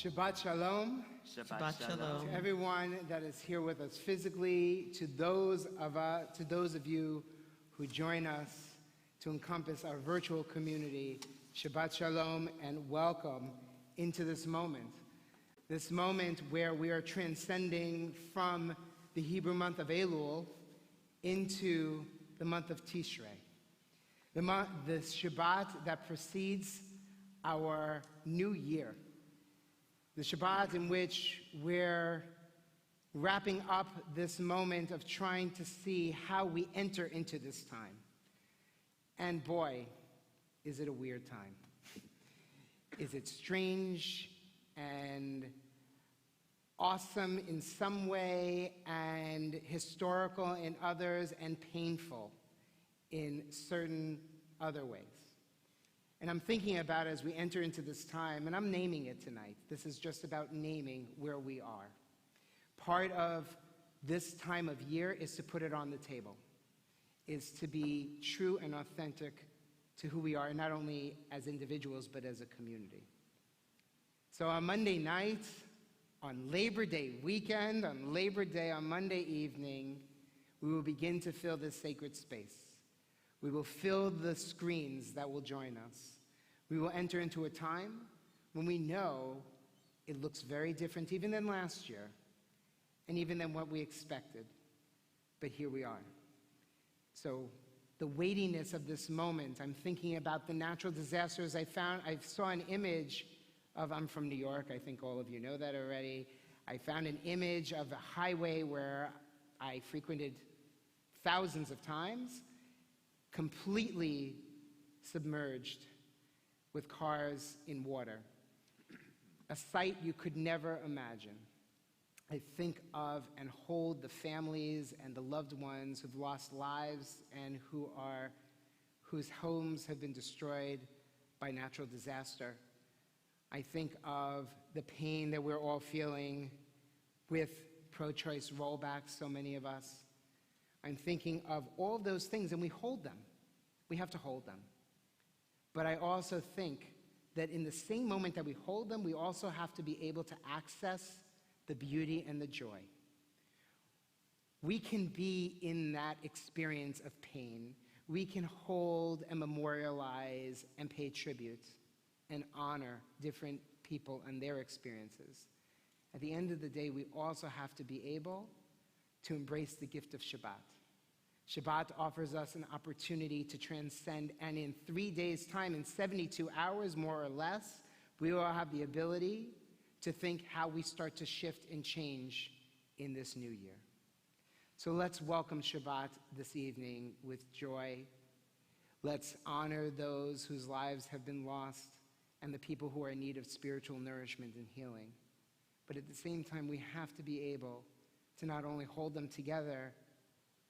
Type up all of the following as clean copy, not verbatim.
Shabbat Shalom. Shabbat Shalom. To everyone that is here with us physically, to those of you who join us to encompass our virtual community, Shabbat Shalom and welcome into this moment where we are transcending from the Hebrew month of Elul into the month of Tishrei, the Shabbat that precedes our new year. The Shabbat in which we're wrapping up this moment of trying to see how we enter into this time. And boy, is it a weird time. Is it strange and awesome in some way and historical in others and painful in certain other ways. And I'm thinking about it as we enter into this time, and I'm naming it tonight. This is just about naming where we are. Part of this time of year is to put it on the table, is to be true and authentic to who we are, not only as individuals, but as a community. So on Monday night, on Labor Day weekend, on Labor Day, on Monday evening, we will begin to fill this sacred space. We will fill the screens that will join us. We will enter into a time when we know it looks very different even than last year and even than what we expected. But here we are. So the weightiness of this moment, I'm thinking about the natural disasters I saw an image of, I'm from New York, I think all of you know that already. I found an image of a highway where I frequented thousands of times, completely submerged with cars in water. A sight you could never imagine. I think of and hold the families and the loved ones who've lost lives and whose homes have been destroyed by natural disaster. I think of the pain that we're all feeling with pro-choice rollbacks, so many of us. I'm thinking of all of those things, and we hold them. We have to hold them. But I also think that in the same moment that we hold them, we also have to be able to access the beauty and the joy. We can be in that experience of pain. We can hold and memorialize and pay tribute and honor different people and their experiences. At the end of the day, we also have to be able to embrace the gift of Shabbat. Shabbat offers us an opportunity to transcend, and in 3 days' time, in 72 hours, more or less, we will have the ability to think how we start to shift and change in this new year. So let's welcome Shabbat this evening with joy. Let's honor those whose lives have been lost and the people who are in need of spiritual nourishment and healing. But at the same time, we have to be able to not only hold them together,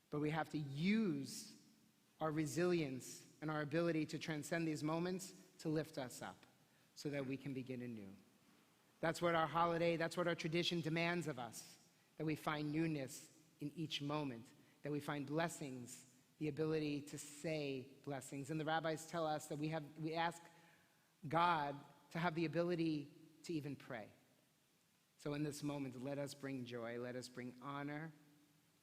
but we have to use our resilience and our ability to transcend these moments to lift us up so that we can begin anew. That's what our holiday, that's what our tradition demands of us, that we find newness in each moment, that we find blessings, the ability to say blessings. And the rabbis tell us that we ask God to have the ability to even pray. So in this moment, let us bring joy, let us bring honor,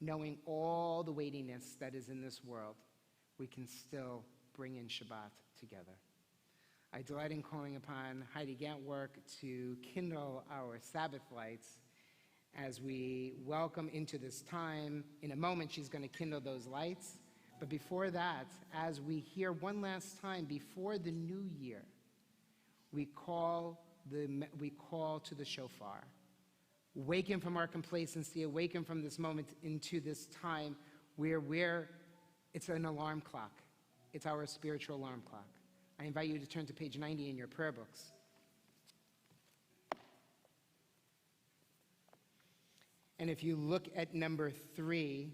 knowing all the weightiness that is in this world, we can still bring in Shabbat together. I delight in calling upon Heidi Gantwerk to kindle our Sabbath lights as we welcome into this time. In a moment, she's going to kindle those lights. But before that, as we hear one last time before the new year, we call to the shofar. Awaken from our complacency, awaken from this moment into this time where it's an alarm clock. It's our spiritual alarm clock. I invite you to turn to page 90 in your prayer books. And if you look at number 3,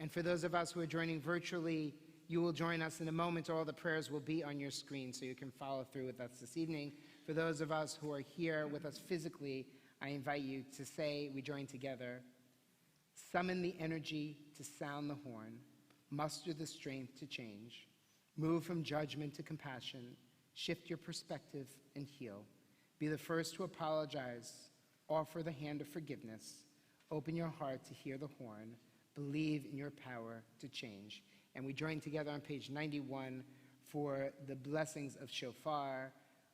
and for those of us who are joining virtually, you will join us in a moment. All the prayers will be on your screen so you can follow through with us this evening. For those of us who are here with us physically, I invite you to say, we join together, summon the energy to sound the horn, muster the strength to change, move from judgment to compassion, shift your perspective and heal. Be the first to apologize. Offer the hand of forgiveness. Open your heart to hear the horn. Believe in your power to change. And we join together on page 91 for the blessings of shofar.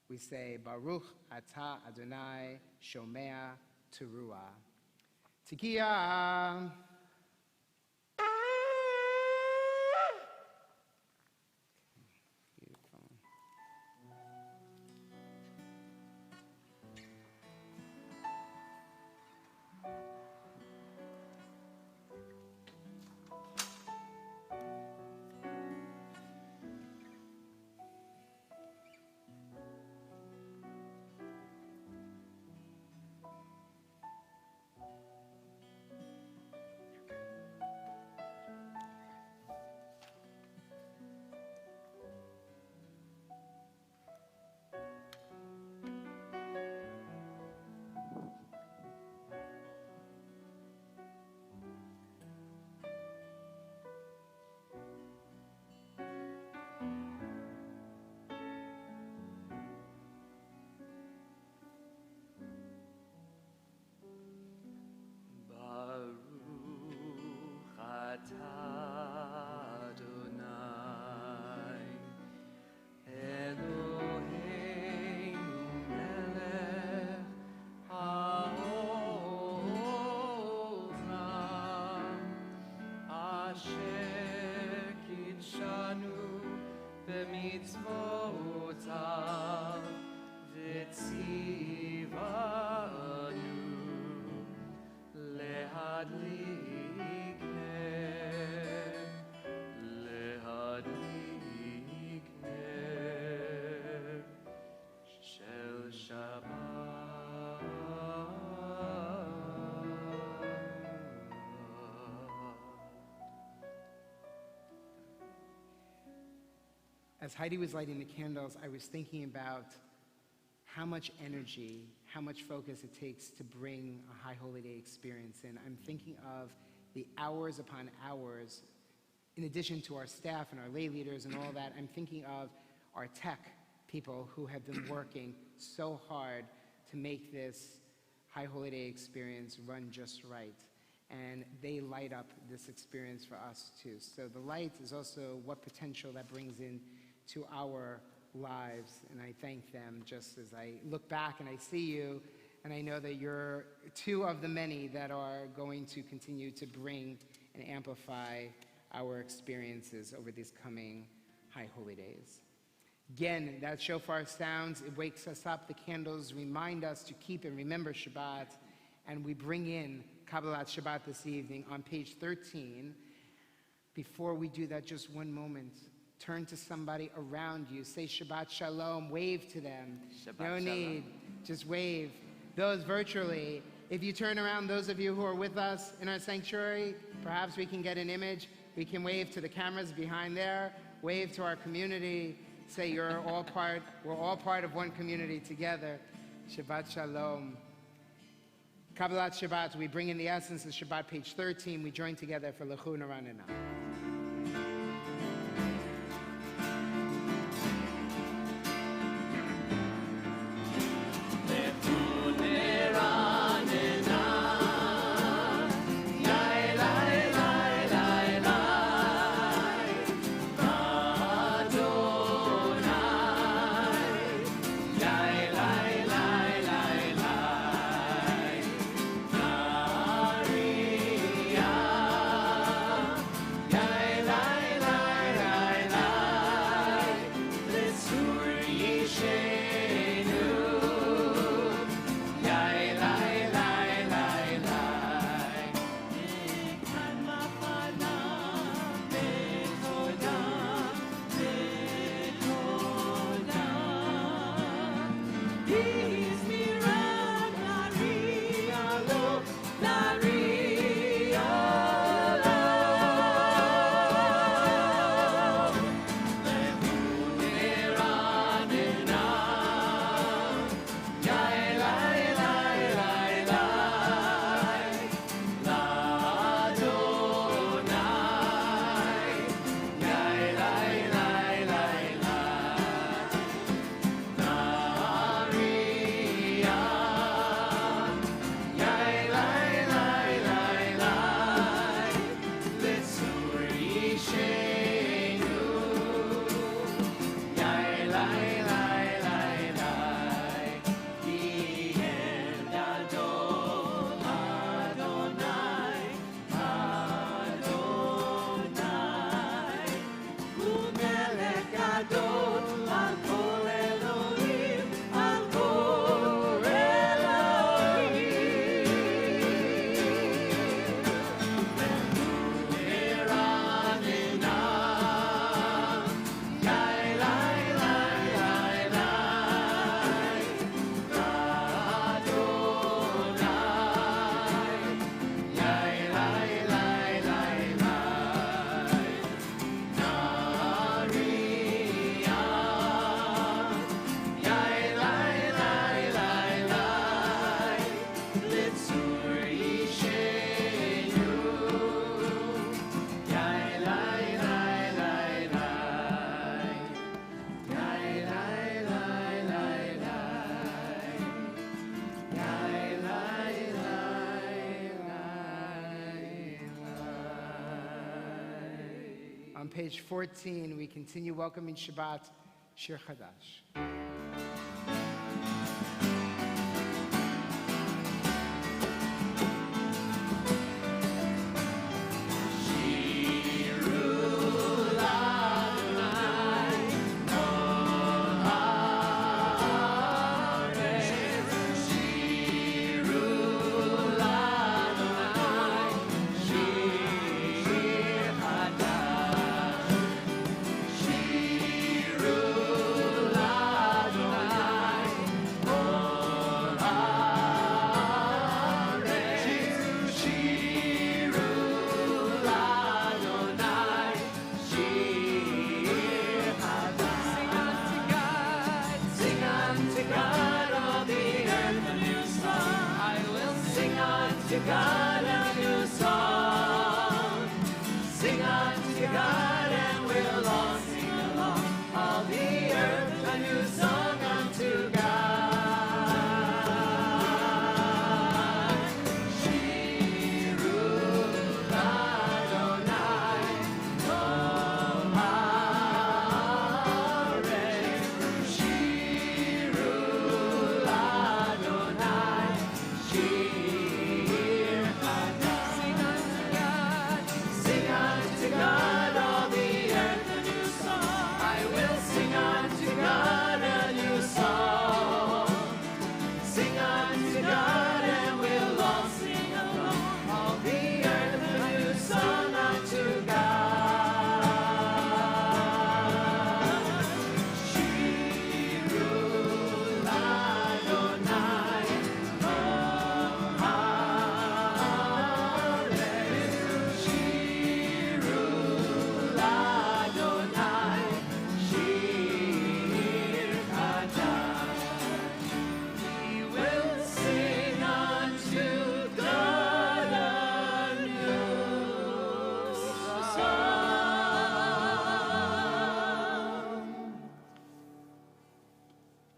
We say, Baruch Atah Adonai Shomea Teruah. Tekiah. As Heidi was lighting the candles, I was thinking about how much energy, how much focus it takes to bring a High Holy Day experience in. I'm thinking of the hours upon hours, in addition to our staff and our lay leaders and all that, I'm thinking of our tech people who have been working so hard to make this High Holy Day experience run just right. And they light up this experience for us too. So the light is also what potential that brings in to our lives, and I thank them just as I look back and I see you, and I know that you're two of the many that are going to continue to bring and amplify our experiences over these coming High Holy Days. Again, that shofar sounds, it wakes us up. The candles remind us to keep and remember Shabbat, and we bring in Kabbalat Shabbat this evening on page 13. Before we do that, just one moment. Turn to somebody around you. Say Shabbat Shalom. Wave to them. Shabbat no Shalom. need. Just wave. Those virtually, if you turn around, those of you who are with us in our sanctuary, perhaps we can get an image. We can wave to the cameras behind there. Wave to our community. Say we're all part of one community together. Shabbat Shalom. Kabbalat Shabbat. We bring in the essence of Shabbat, page 13. We join together for L'chu Naranana. Yeah. On page 14, we continue welcoming Shabbat, Shir Chadash.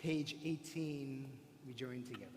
Page 18, we join together.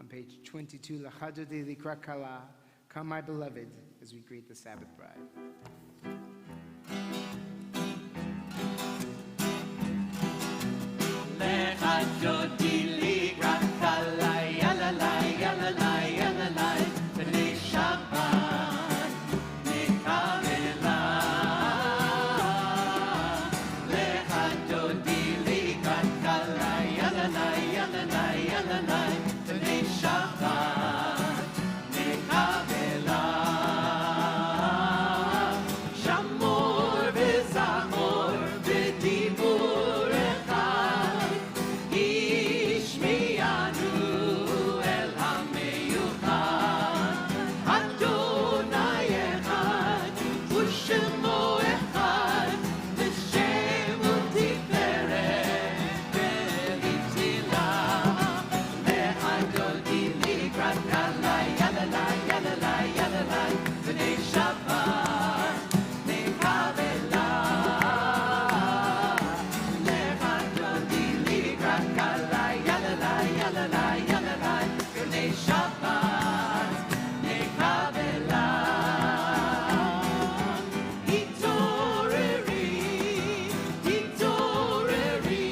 On page 22, L'chadodi likra kala, come my beloved, as we greet the Sabbath bride. L'chadodi likra kala, yalalai, yalalai, yalalai, b'nei Shabbat, nekavela. L'chadodi likra kala, yalalai, yalalai, yalalai, b'nei Shabbat, nekavela. Shamor v'zachor v'dibur echad, ishmi'anu el hameyuchad. Adonai echad, u'shemo echad, l'shem u'tiferet ve'litzilah. L'chadodi likrat kalai, yalalai, yalalai, yalalai, b'nei Shabbat, nekavela. L'chadodi likrat kalai, yalalai, yalalai, yalalai, b'nei Shabbat, nekavela. Hitoreri, hitoreri,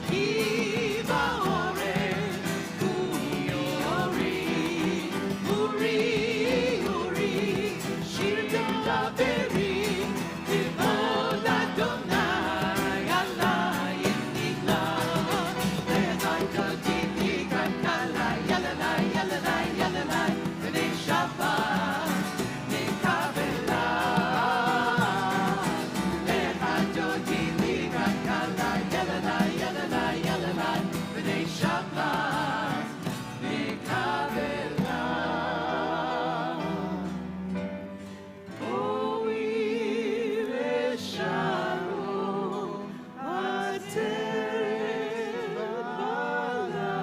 ki ba'oreh, uri, uri, uri, shir tedaberi, kivod Adonai, alayim niglah. L'chadodi likrat kalai, yalalai, yalalai, yalalai, b'nei Shabbat, nekavela. L'chadodi likrat kalai, yalalai, yalalai, yalalai, b'nei Shabbat, nekavela. Oir esharon ateret bala,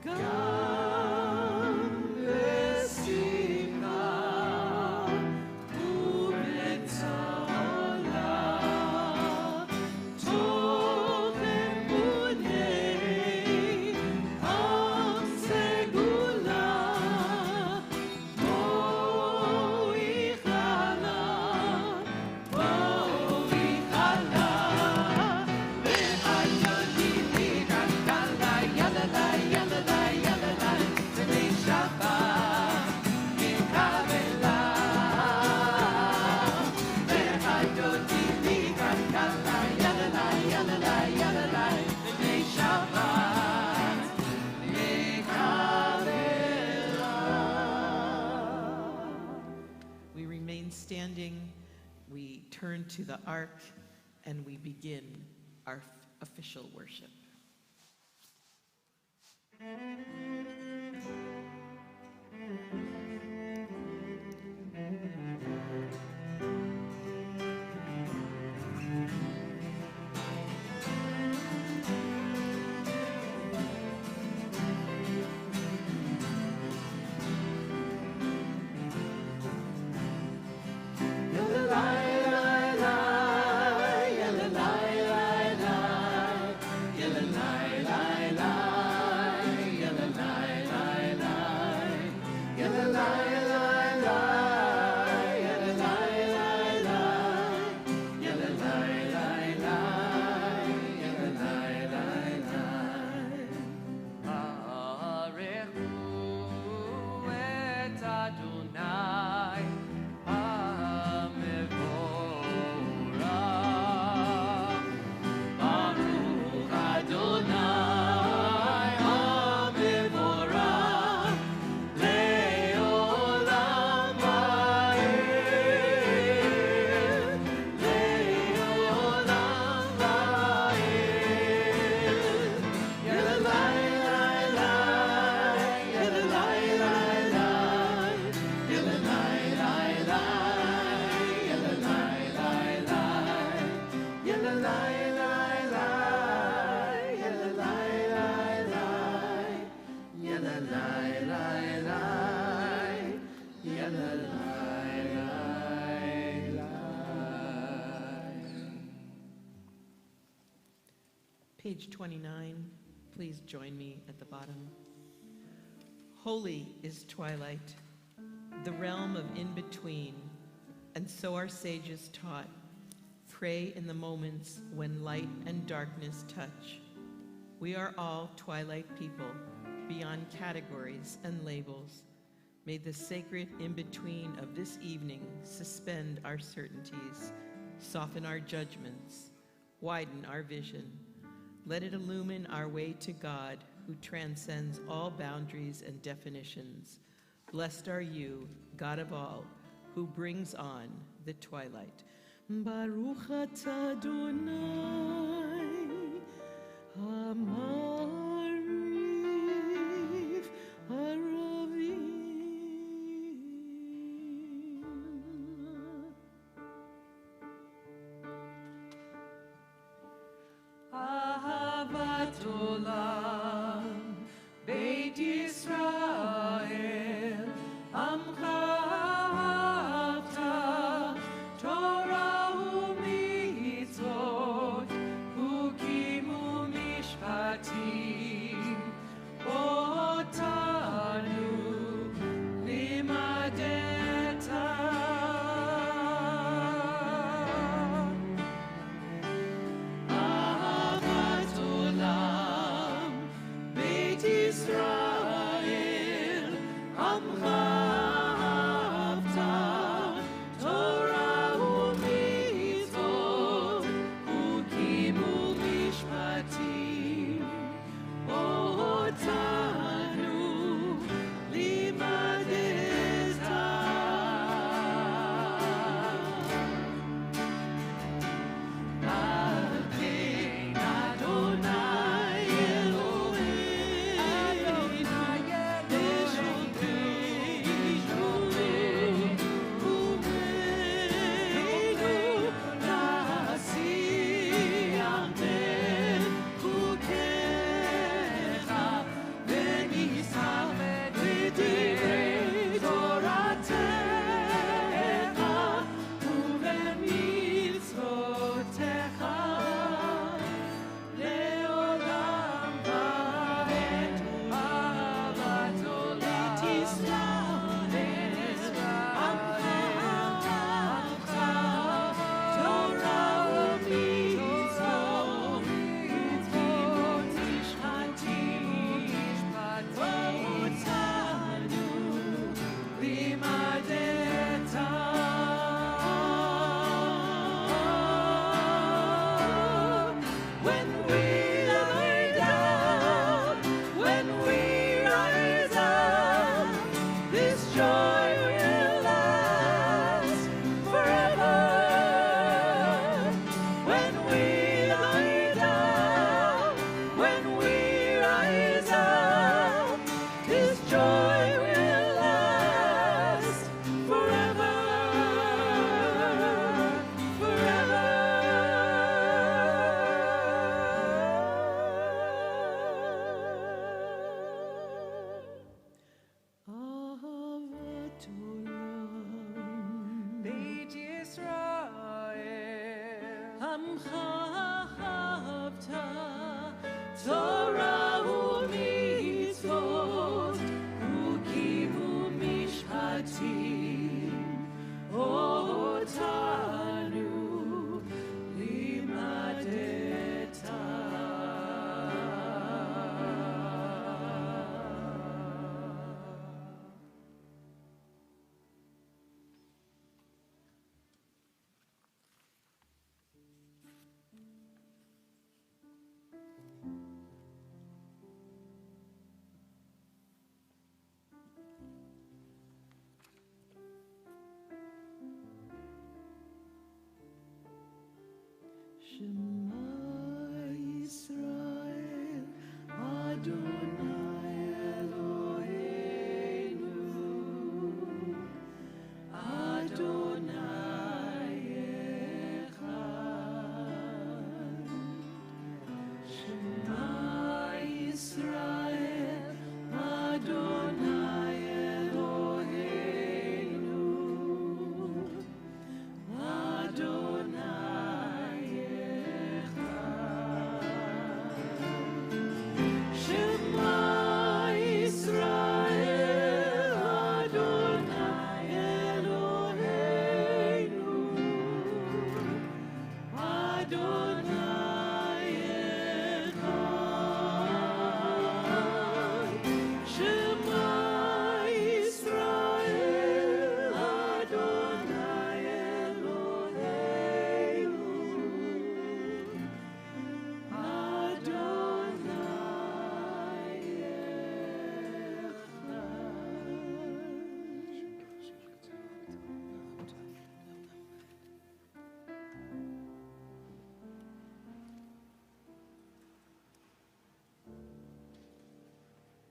gam besimcha u'betzola, toch emunei am segula. We remain standing, we turn to the ark, and we begin our official worship. Page 29, Please join me at the bottom. Holy is twilight, the realm of in-between, and so our sages taught. Pray in the moments when light and darkness touch. We are all twilight people, beyond categories and labels. May the sacred in-between of this evening suspend our certainties, soften our judgments, widen our vision. Let it illumine our way to God, who transcends all boundaries and definitions. Blessed are you, God of all, who brings on the twilight. Baruch atah Adonai, Hamariv Haravim. Ahavat olam, Beth Israel, Amcha ahavta, Torah u'mitzvot, Chukim u'mishpatim, Otanu limadeta. Ahavat olam, Beth Israel, Amcha ahavta, Torah u'mitzvot, Chukim u'mishpatim,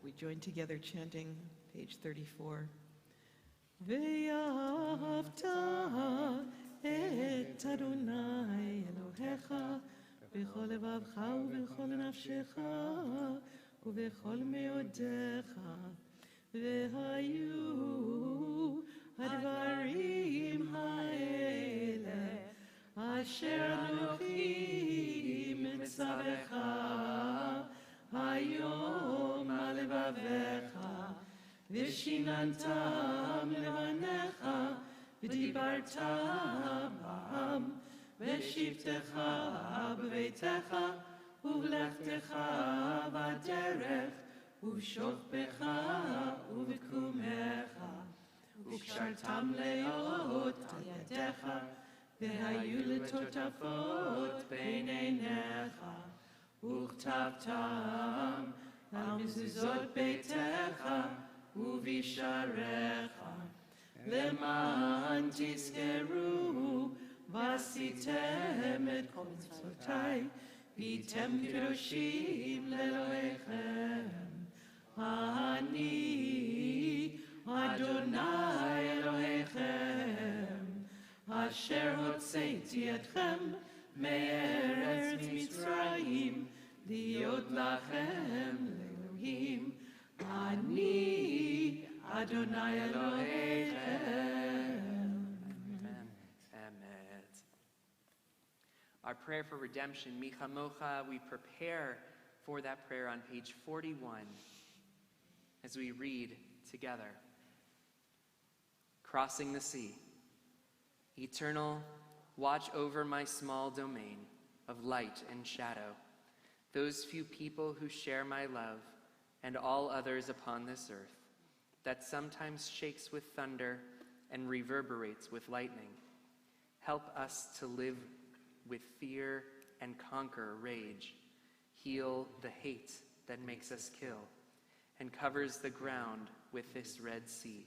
We join together chanting page 34. Ve'ahavta et Adonai Elohecha b'chol levavcha u'b'chol nafshecha u'b'chol me'odecha ve'hayu הדברים האלה אשר אנוכי מצווך היום על לבביך ושיננתם לבניך ודיברת בם בשבתך בביתך ובלכתך בדרך ובשוכבך ובקומך וקשרתם להיות על ידיך, והיו לטוטפות בין עיניך, וכתבתם על מזוזות ביתך ובשעריך, למען תזכרו ועשיתם את כל מצוותיי, והייתם קדושים לאלוהיכם. אני אדוני אלוהיכם, אשר הוצאתי אתכם מארץ מצרים, להיות לכם לאלוהים. אני אדוני אלוהיכם. Amen. Our prayer for redemption, Michamocha, we prepare for that prayer on page 41 as we read together. Crossing the sea. Eternal, watch over my small domain of light and shadow, those few people who share my love and all others upon this earth, that sometimes shakes with thunder and reverberates with lightning. Help us to live with fear and conquer rage. Heal the hate that makes us kill and covers the ground with this Red Sea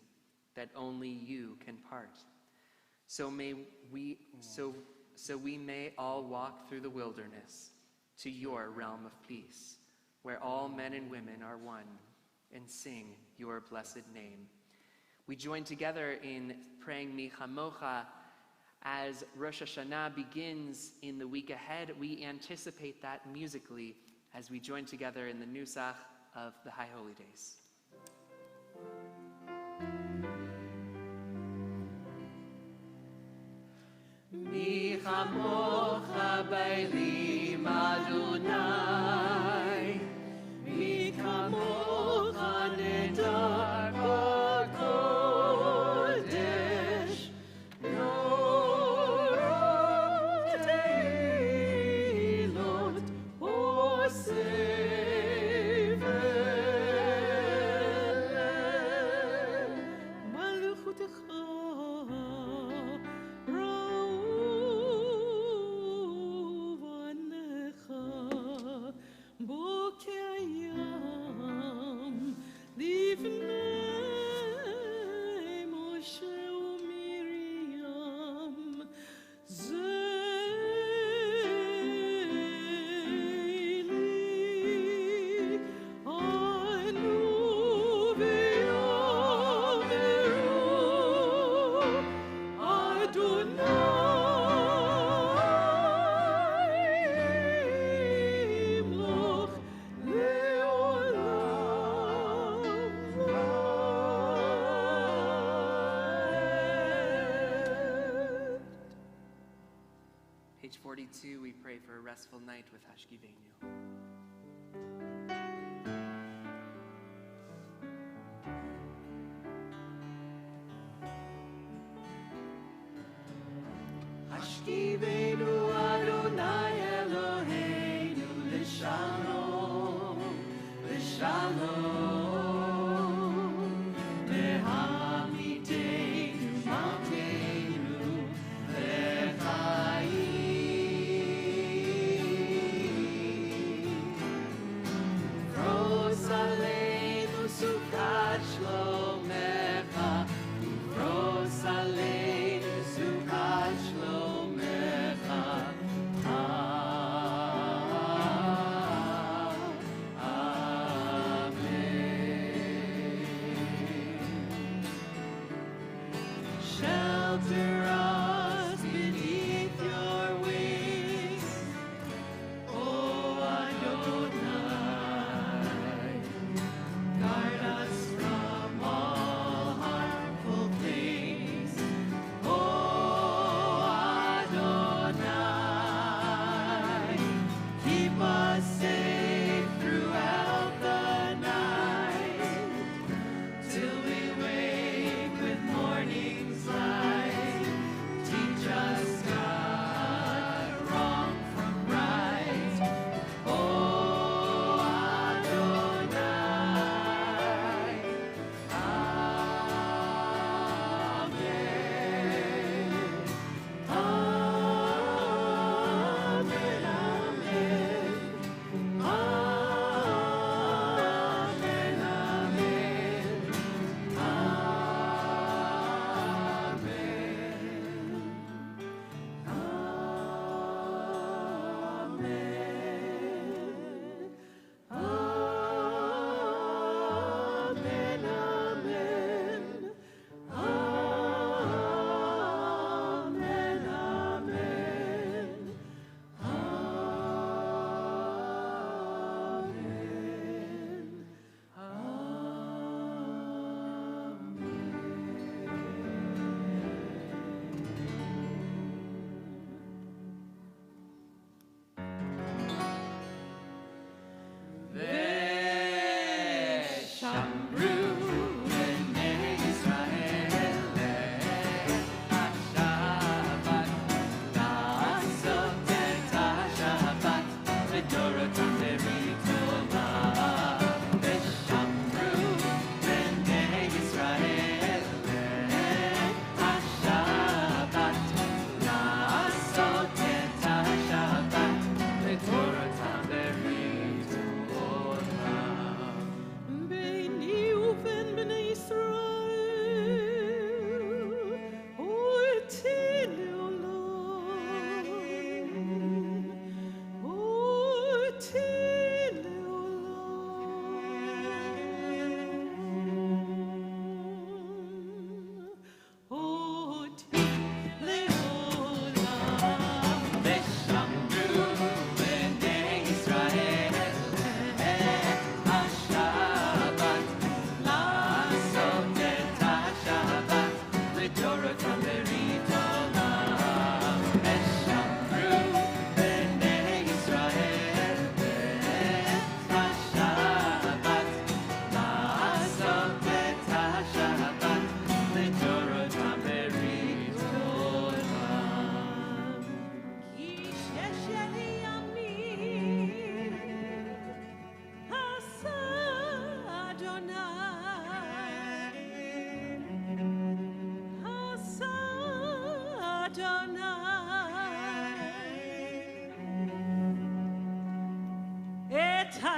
that only you can part. So we may all walk through the wilderness to your realm of peace, where all men and women are one, and sing your blessed name. We join together in praying Michamocha. As Rosh Hashanah begins in the week ahead, we anticipate that musically as we join together in the Nusach of the High Holy Days. מי כמוך באלים אדוני, מי כמוך נהדר בקודש, נורות תהילות עושה מלכותך Page 42, we pray for a restful night with Hashkivenu. השכיבנו אדוני אלוהינו לשלום, לשלום, והעמידנו מלכנו לחיים. פרוס עלינו סוכת שלומך, ופרוס עלינו סוכת שלומך. אמן.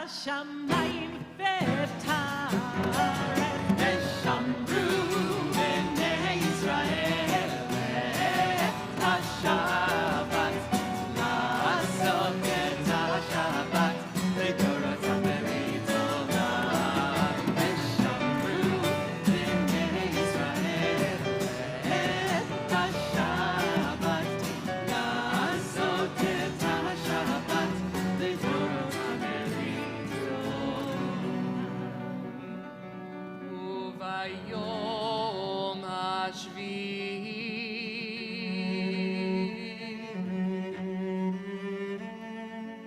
השמיים ותארץ. ושמרו בני ישראל את השבת, לעשות את השבת לדורות ברית עולם. ושמרו בני ישראל את השבת, לעשות את השבת לדורות ברית עולם. וביום השביעי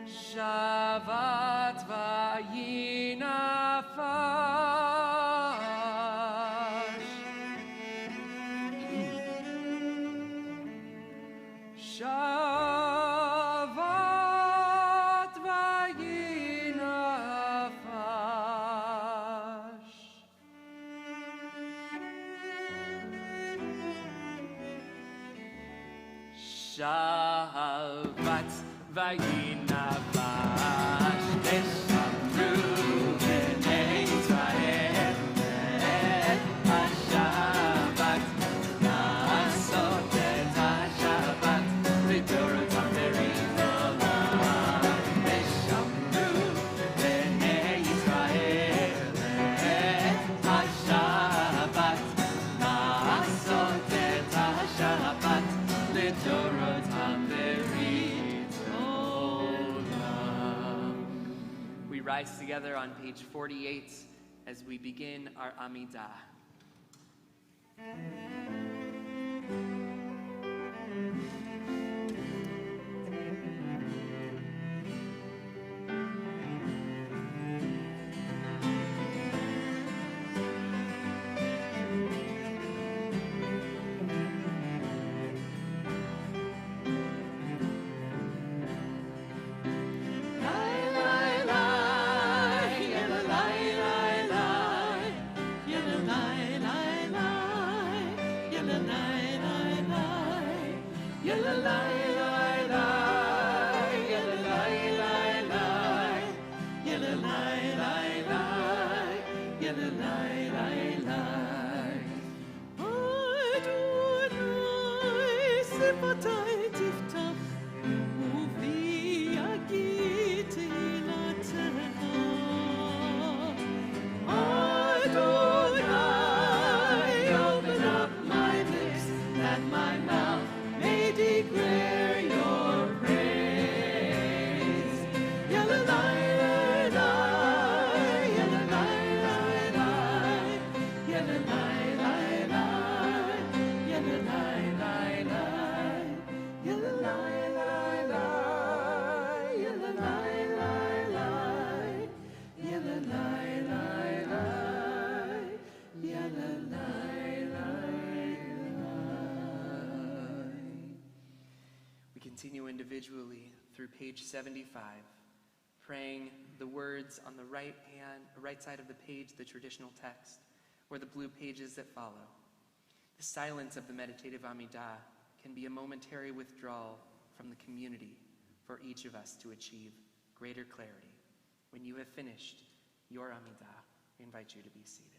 שבת וינפש, שבת וינפש. שבת וינפש, ושמרו בני ישראל את השבת, לעשות את השבת לדורות ברית עולם. ושמרו בני ישראל את השבת, לעשות את השבת לדורות ברית עולם. We rise together on page 48 as we begin our Amidah. Continue individually through page 75, praying the words on the right side of the page, the traditional text, or the blue pages that follow. The silence of the meditative Amidah can be a momentary withdrawal from the community for each of us to achieve greater clarity. When you have finished your Amidah, we invite you to be seated.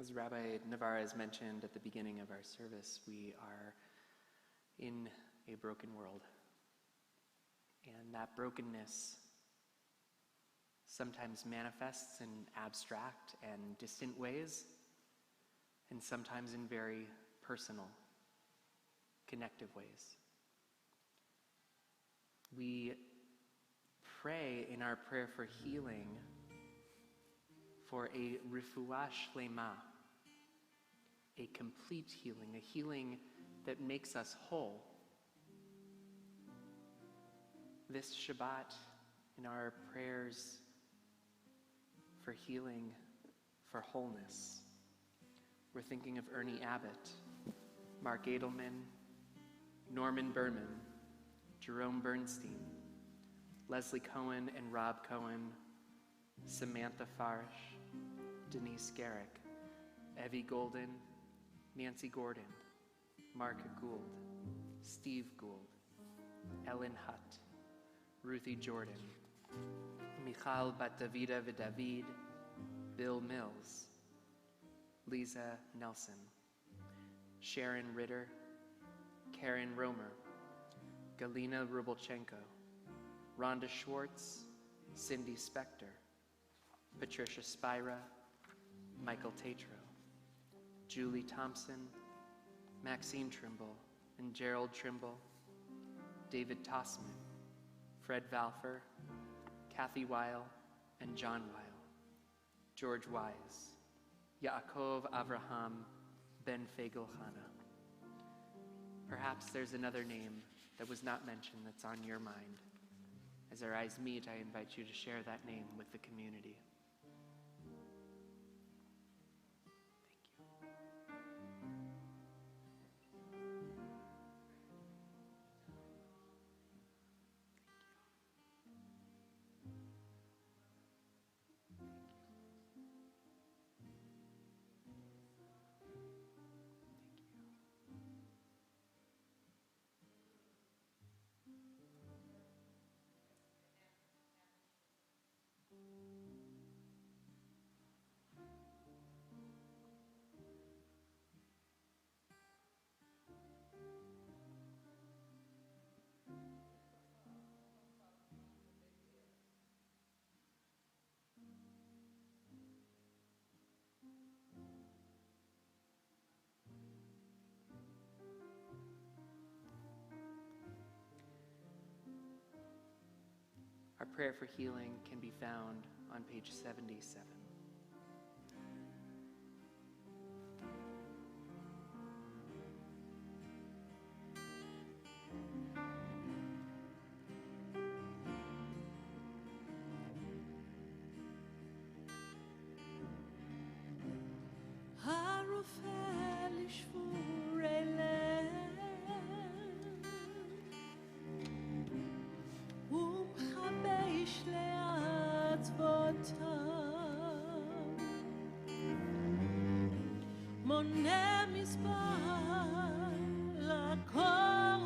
As Rabbi Navarez mentioned at the beginning of our service, we are in a broken world. And that brokenness sometimes manifests in abstract and distant ways, and sometimes in very personal, connective ways. We pray in our prayer for healing for a refuah shlema, a complete healing, a healing that makes us whole. This Shabbat, in our prayers for healing, for wholeness, we're thinking of Ernie Abbott, Mark Edelman, Norman Berman, Jerome Bernstein, Leslie Cohen and Rob Cohen, Samantha Farish, Denise Garrick, Evie Golden, Nancy Gordon, Mark Gould, Steve Gould, Ellen Hutt, Ruthie Jordan, Michal Bat Davida Vidavid, Bill Mills, Lisa Nelson, Sharon Ritter, Karen Romer, Galina Rubelchenko, Rhonda Schwartz, Cindy Spector, Patricia Spira, Michael Tatro, Julie Thompson, Maxine Trimble and Gerald Trimble, David Tossman, Fred Valfer, Kathy Weil and John Weil, George Wise, Yaakov Avraham Ben Fegelchana. Perhaps there's another name that was not mentioned that's on your mind. As our eyes meet, I invite you to share that name with the community. Our prayer for healing can be found on page 77. מונה מספר לכוכבים,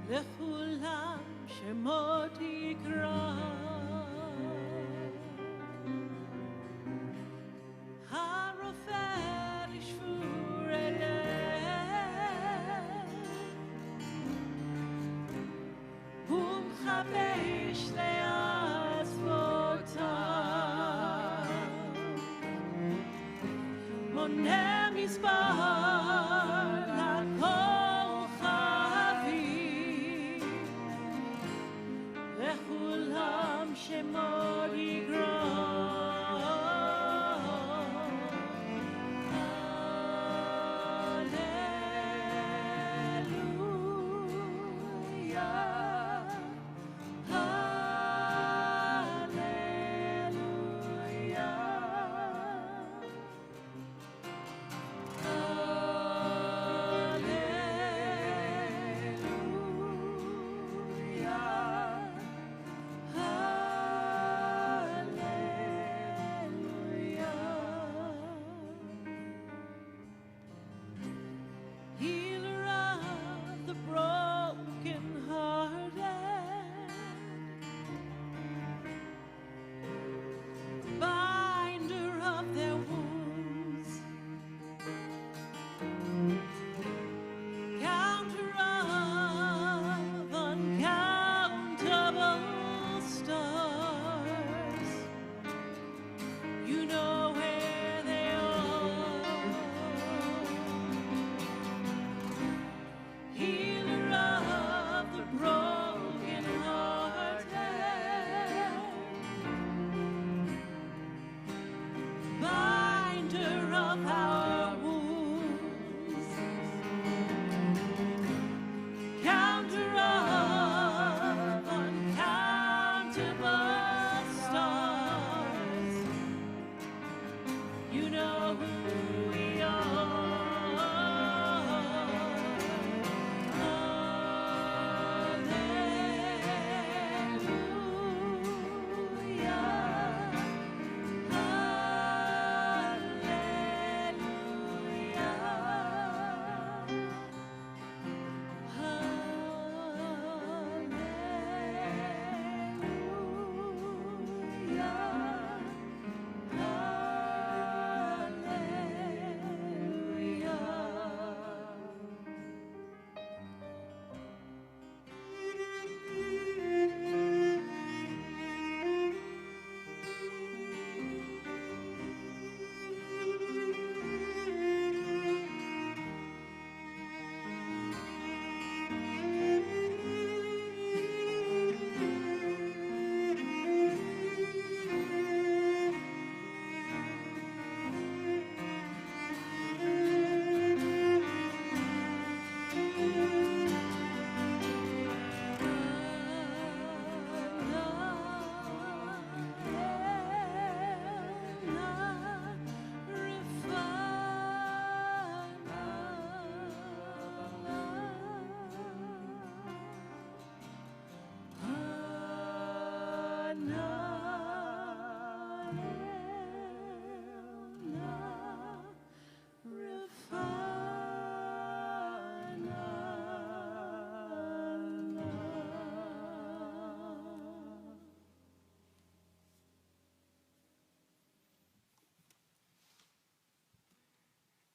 לכולם שמות יקרא. הרופא לשבור אליהם, הוא מחבש לעצמותיו. מונה מספר לכוכבים, לכולם שמות יקרא. Hallelujah.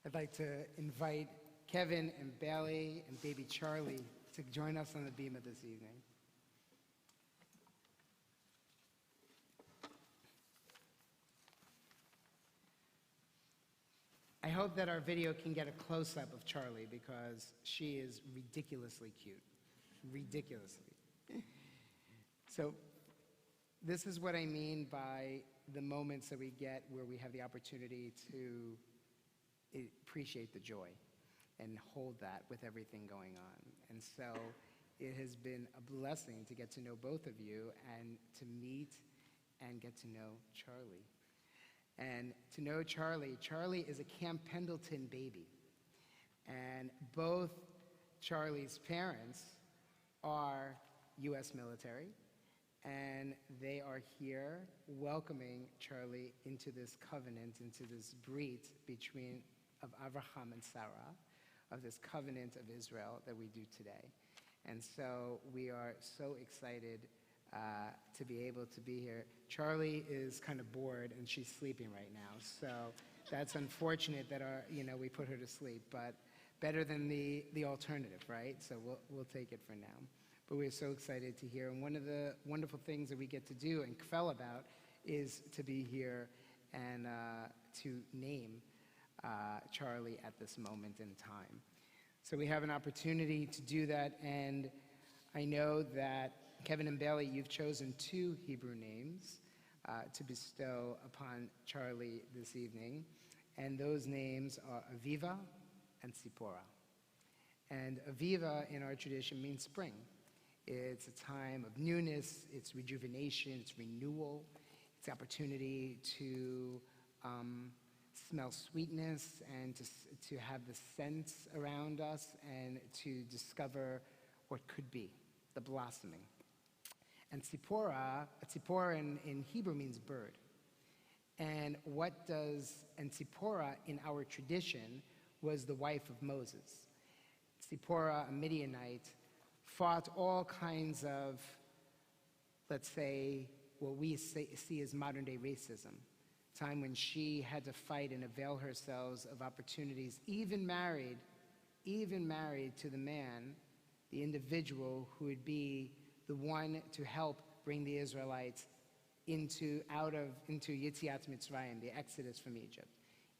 I'd like to invite Kevin and Bailey and baby Charlie to join us on the bima this evening. I hope that our video can get a close-up of Charlie because she is ridiculously cute. Ridiculously. So this is what I mean by the moments that we get where we have the opportunity to appreciate the joy and hold that with everything going on. And so it has been a blessing to get to know both of you and to meet and get to know Charlie. And to know Charlie, Charlie is a Camp Pendleton baby. And both Charlie's parents are U.S. military, and they are here welcoming Charlie into this covenant, into this brit of Abraham and Sarah, of this covenant of Israel that we do today. And so we are so excited to be able to be here. Charlie is kind of bored and she's sleeping right now, so that's unfortunate that we put her to sleep, but better than the alternative, right? So we'll take it for now. But we're so excited to hear, and one of the wonderful things that we get to do and kfel about is to be here and to name Charlie at this moment in time. So we have an opportunity to do that, and I know that Kevin and Bailey, you've chosen 2 Hebrew names to bestow upon Charlie this evening, and those names are Aviva and Tzipora. And Aviva in our tradition means spring. It's a time of newness, it's rejuvenation, it's renewal, it's opportunity to smell sweetness and to have the scents around us and to discover what could be, the blossoming. And Tzipora in Hebrew means bird. And Tzipora in our tradition was the wife of Moses. Tzipora, a Midianite, fought all kinds of, let's say, what we see as modern-day racism. Time when she had to fight and avail herself of opportunities, even married to the man, the individual who would be the one to help bring the Israelites into Yetziat Mitzrayim, the exodus from Egypt.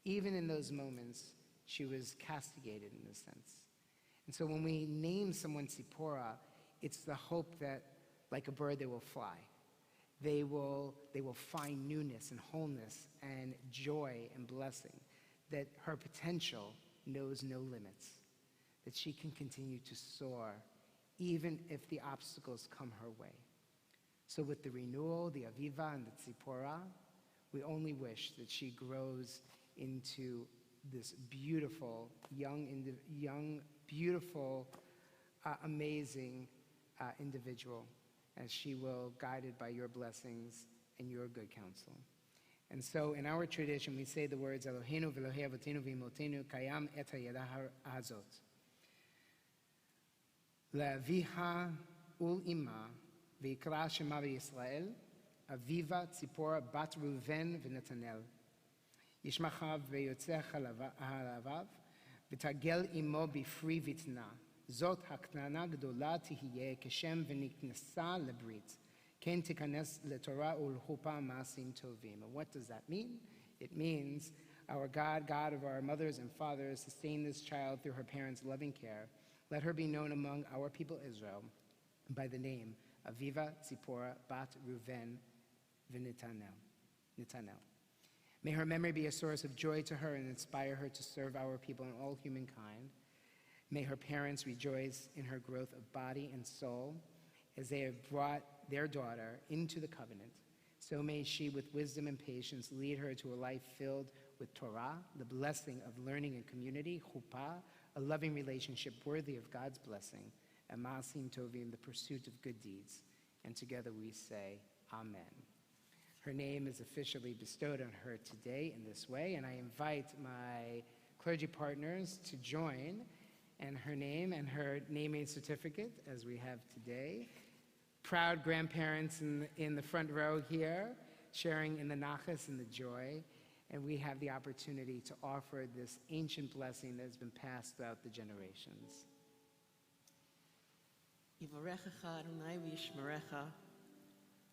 Even in those moments, she was castigated in a sense. And so when we name someone Tzipora, it's the hope that, like a bird, they will fly. They will find newness and wholeness and joy and blessing, that her potential knows no limits, that she can continue to soar even if the obstacles come her way. So with the renewal, the Aviva and the Tzipora, we only wish that she grows into this beautiful, beautiful, amazing individual, as she will, guided by your blessings and your good counsel. And so in our tradition, we say the words, Eloheinu v'Elohei avotenu v'imotenu kayam et hayada hazot. Le'aviha ul ima v'ikra shema v'Yisrael, Aviva Tzipora bat Reuven v'Netanel. Yishmachav v'yotzeh halavav, v'tagel imo b'fri v'tna. Zot haknana gdola tihiyeh keshem v'niknesa lebrit. Ken tikanes leTorah ulchupa masim tovim. And what does that mean? It means, our God, God of our mothers and fathers, sustain this child through her parents' loving care. Let her be known among our people Israel by the name Aviva Tzipora bat Reuven v'Netanel. May her memory be a source of joy to her and inspire her to serve our people and all humankind. May her parents rejoice in her growth of body and soul as they have brought their daughter into the covenant. So may she, with wisdom and patience, lead her to a life filled with Torah, the blessing of learning and community, chuppah, a loving relationship worthy of God's blessing, and masim tovim, the pursuit of good deeds. And together we say, Amen. Her name is officially bestowed on her today in this way, and I invite my clergy partners to join, and her name and her naming certificate, as we have today. Proud grandparents in the front row here, sharing in the nachas and the joy. and we have the opportunity to offer this ancient blessing that has been passed throughout the generations. Yivarechecha Adonai v'yishmerecha.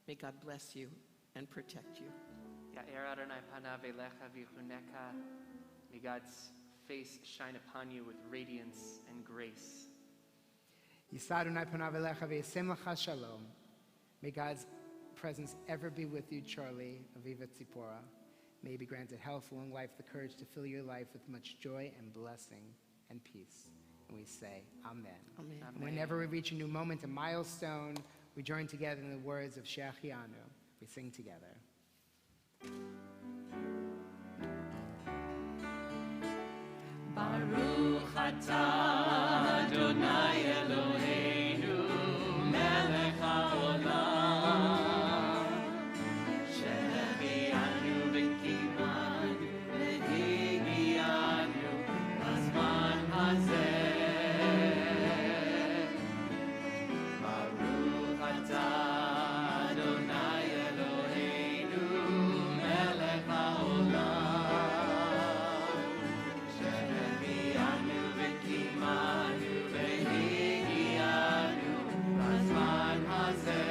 May God bless you and protect you. Ya'er Adonai panav elecha v'yichunecha. May God's face shine upon you with radiance and grace. Yisa Adonai panav elecha v'yasem lecha shalom. May God's presence ever be with you, Charlie, Aviva Tzipora. May you be granted health, long life, the courage to fill your life with much joy and blessing and peace. And we say, Amen. Amen. And whenever we reach a new moment, a milestone, we join together in the words of Shechianu. We sing together. Baruch atah Adonai Eloheinu melech haolam shehechianu v'kimanu v'higianu b'zman hazeh. Baruch atah Adonai Eloheinu melech haolam shehechianu v'kimanu v'higianu b'zman hazeh.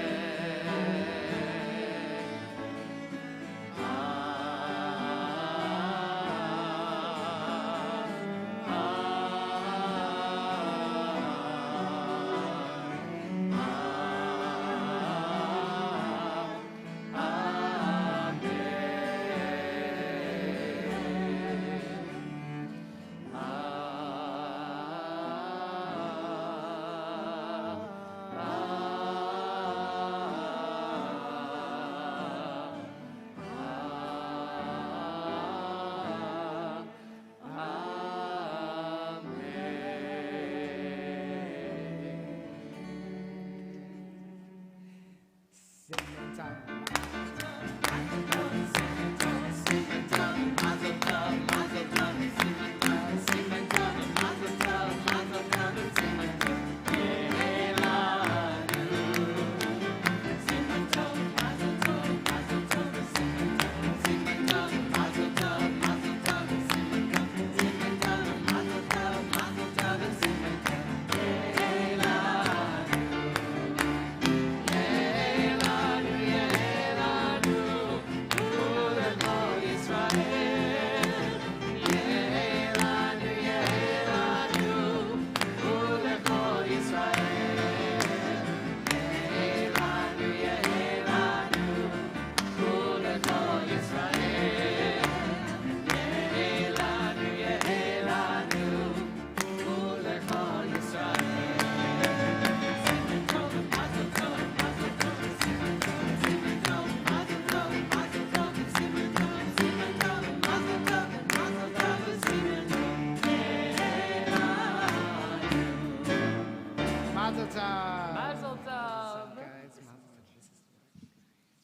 Mazel tov. Mazel tov. Guys, mazel tov. This is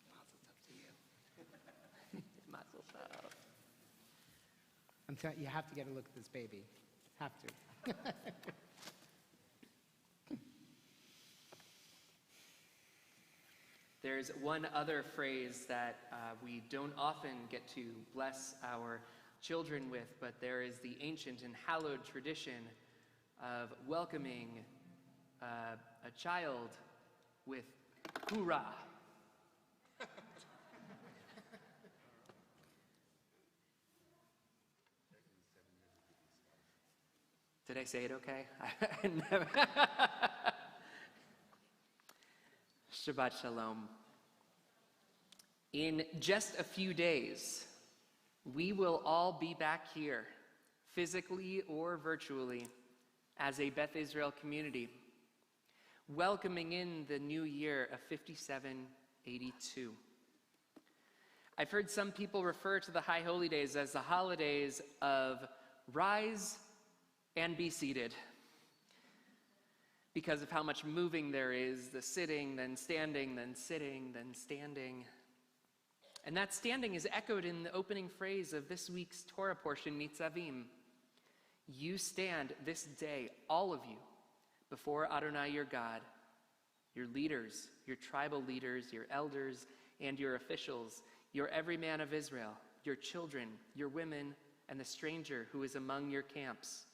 mazel tov to you. Mazel tov. I'm telling you, you have to get a look at this baby. Have to. There's one other phrase that we don't often get to bless our children with, but there is the ancient and hallowed tradition of welcoming a child with hoorah. Did I say it okay? I never. Shabbat Shalom. In just a few days, we will all be back here, physically or virtually, as a Beth Israel community, welcoming in the new year of 5782. I've heard some people refer to the High Holy Days as the holidays of rise and be seated, because of how much moving there is, the sitting, then standing, then sitting, then standing. And that standing is echoed in the opening phrase of this week's Torah portion, Nitzavim. You stand this day, all of you, before Adonai your God, your leaders, your tribal leaders, your elders, and your officials, your every man of Israel, your children, your women, and the stranger who is among your camps,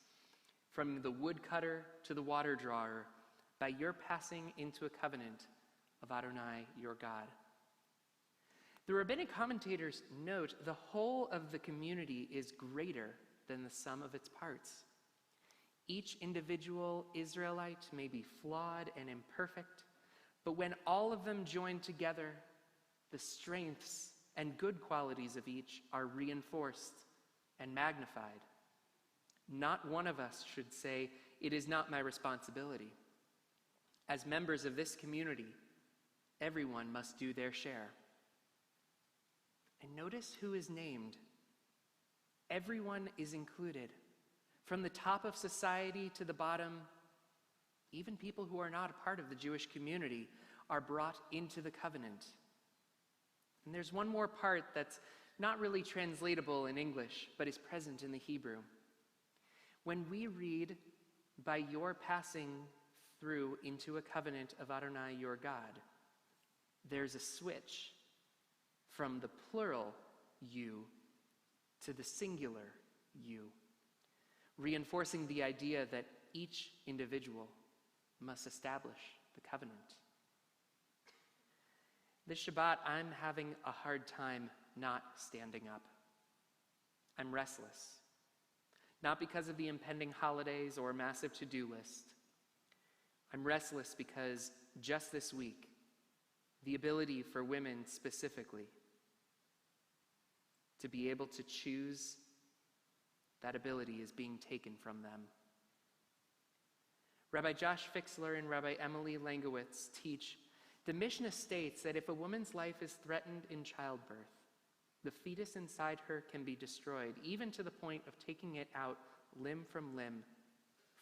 from the woodcutter to the water drawer, by your passing into a covenant of Adonai your God. The rabbinic commentators note the whole of the community is greater than the sum of its parts. Each individual Israelite may be flawed and imperfect, but when all of them join together, the strengths and good qualities of each are reinforced and magnified. Not one of us should say, "It is not my responsibility." As members of this community, everyone must do their share. And notice who is named. Everyone is included. From the top of society to the bottom, even people who are not a part of the Jewish community are brought into the covenant. And there's one more part that's not really translatable in English, but is present in the Hebrew. When we read, "by your passing through into a covenant of Adonai your God," there's a switch from the plural you to the singular you, reinforcing the idea that each individual must establish the covenant. This Shabbat, I'm having a hard time not standing up. I'm restless, not because of the impending holidays or massive to-do list. I'm restless because just this week, the ability for women specifically to be able to choose, that ability is being taken from them. Rabbi Josh Fixler and Rabbi Emily Langowitz teach, the Mishnah states that if a woman's life is threatened in childbirth, the fetus inside her can be destroyed, even to the point of taking it out limb from limb,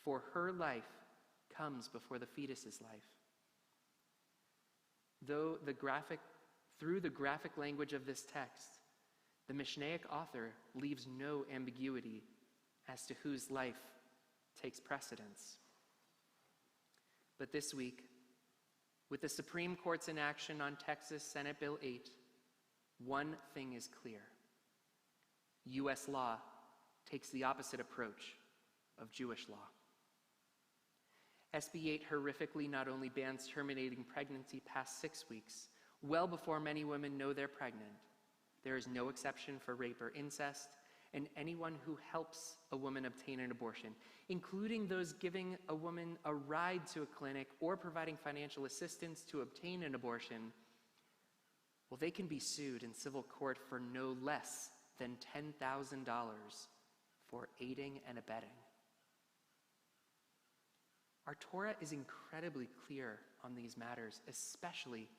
for her life comes before the fetus's life. Through the graphic language of this text, the Mishnaic author leaves no ambiguity as to whose life takes precedence. But this week, with the Supreme Court's inaction on Texas Senate Bill 8, one thing is clear. U.S. law takes the opposite approach of Jewish law. SB 8 horrifically not only bans terminating pregnancy past 6 weeks, well before many women know they're pregnant. There is no exception for rape or incest, and anyone who helps a woman obtain an abortion, including those giving a woman a ride to a clinic or providing financial assistance to obtain an abortion, well, they can be sued in civil court for no less than $10,000 for aiding and abetting. Our Torah is incredibly clear on these matters, especially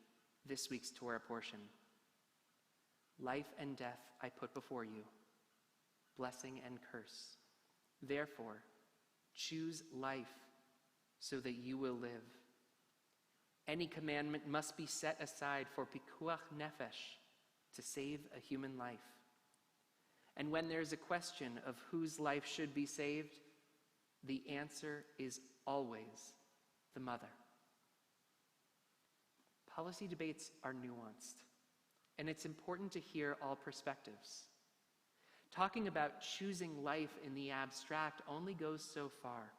this week's Torah portion. Life and death I put before you, blessing and curse. Therefore, choose life so that you will live. Any commandment must be set aside for pikuach nefesh, to save a human life. And when there's a question of whose life should be saved, the answer is always the mother. Policy debates are nuanced, and it's important to hear all perspectives. Talking about choosing life in the abstract only goes so far.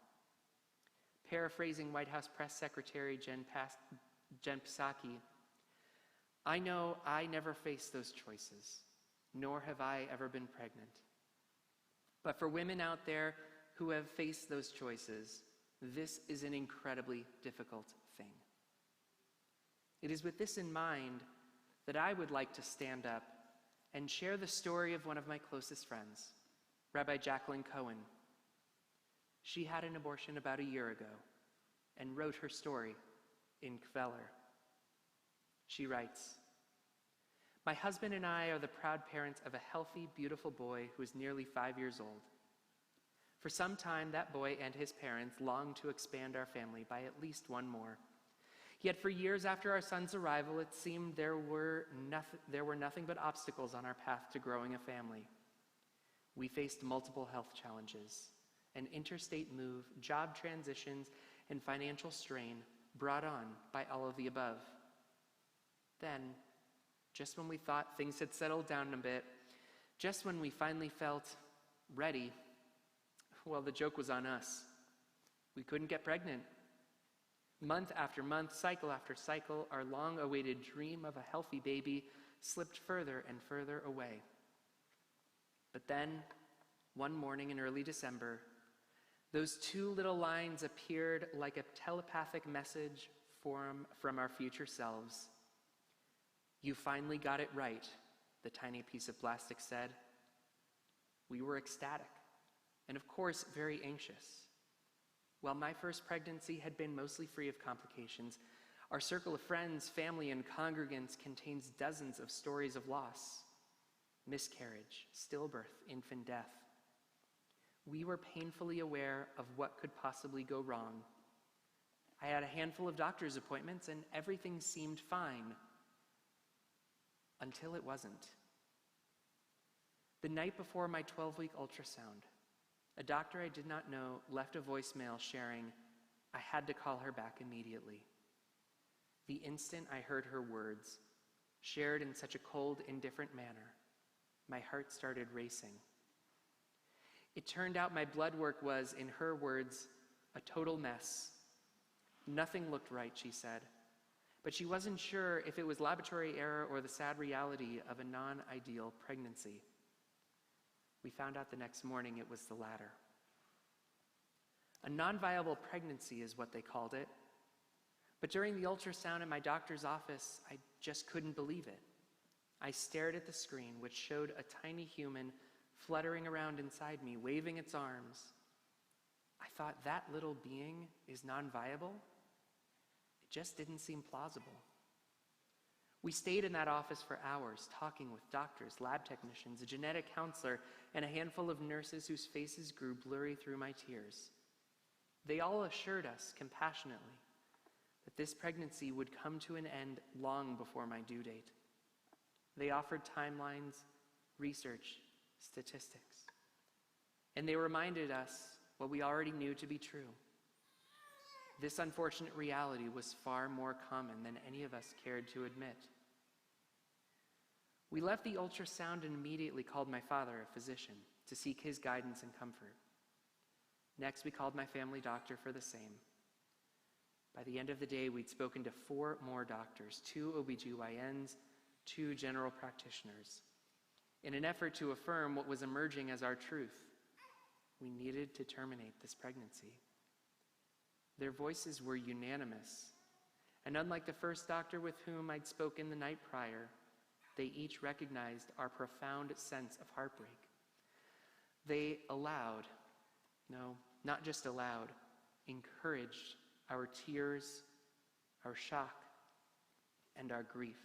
Paraphrasing White House Press Secretary Jen Psaki, I know I never faced those choices, nor have I ever been pregnant. But for women out there who have faced those choices, this is an incredibly difficult thing. It is with this in mind that I would like to stand up and share the story of one of my closest friends, Rabbi Jacqueline Cohen. She had an abortion about a year ago and wrote her story in Kveler. She writes, "My husband and I are the proud parents of a healthy, beautiful boy who is nearly 5 years old. For some time, that boy and his parents longed to expand our family by at least one more. Yet for years after our son's arrival, it seemed there were nothing but obstacles on our path to growing a family. We faced multiple health challenges, an interstate move, job transitions, and financial strain brought on by all of the above. Then, just when we thought things had settled down a bit, Just when we finally felt ready, well, the joke was on us. We couldn't get pregnant. Month after month, cycle after cycle, our long-awaited dream of a healthy baby slipped further and further away. But then, one morning in early December, those two little lines appeared like a telepathic message from our future selves. "You finally got it right," the tiny piece of plastic said. We were ecstatic, and of course, very anxious. While my first pregnancy had been mostly free of complications, our circle of friends, family, and congregants contains dozens of stories of loss, miscarriage, stillbirth, infant death. We were painfully aware of what could possibly go wrong. I had a handful of doctor's appointments, and everything seemed fine. Until it wasn't. The night before my 12-week ultrasound, a doctor I did not know left a voicemail sharing, I had to call her back immediately. The instant I heard her words, shared in such a cold, indifferent manner, my heart started racing. It turned out my blood work was, in her words, a total mess. Nothing looked right, she said, but she wasn't sure if it was laboratory error or the sad reality of a non-ideal pregnancy. We found out the next morning it was the latter. A non-viable pregnancy is what they called it. But during the ultrasound in my doctor's office, I just couldn't believe it. I stared at the screen, which showed a tiny human fluttering around inside me, waving its arms. I thought, that little being is non-viable? It just didn't seem plausible. We stayed in that office for hours, talking with doctors, lab technicians, a genetic counselor, and a handful of nurses whose faces grew blurry through my tears. They all assured us, compassionately, that this pregnancy would come to an end long before my due date. They offered timelines, research, statistics. And they reminded us what we already knew to be true. This unfortunate reality was far more common than any of us cared to admit. We left the ultrasound and immediately called my father, a physician, to seek his guidance and comfort. Next, we called my family doctor for the same. By the end of the day, we'd spoken to 4 more doctors, 2 OBGYNs, 2 general practitioners. In an effort to affirm what was emerging as our truth, we needed to terminate this pregnancy. Their voices were unanimous, and unlike the first doctor with whom I'd spoken the night prior, they each recognized our profound sense of heartbreak. They allowed, no, not just allowed, encouraged our tears, our shock, and our grief.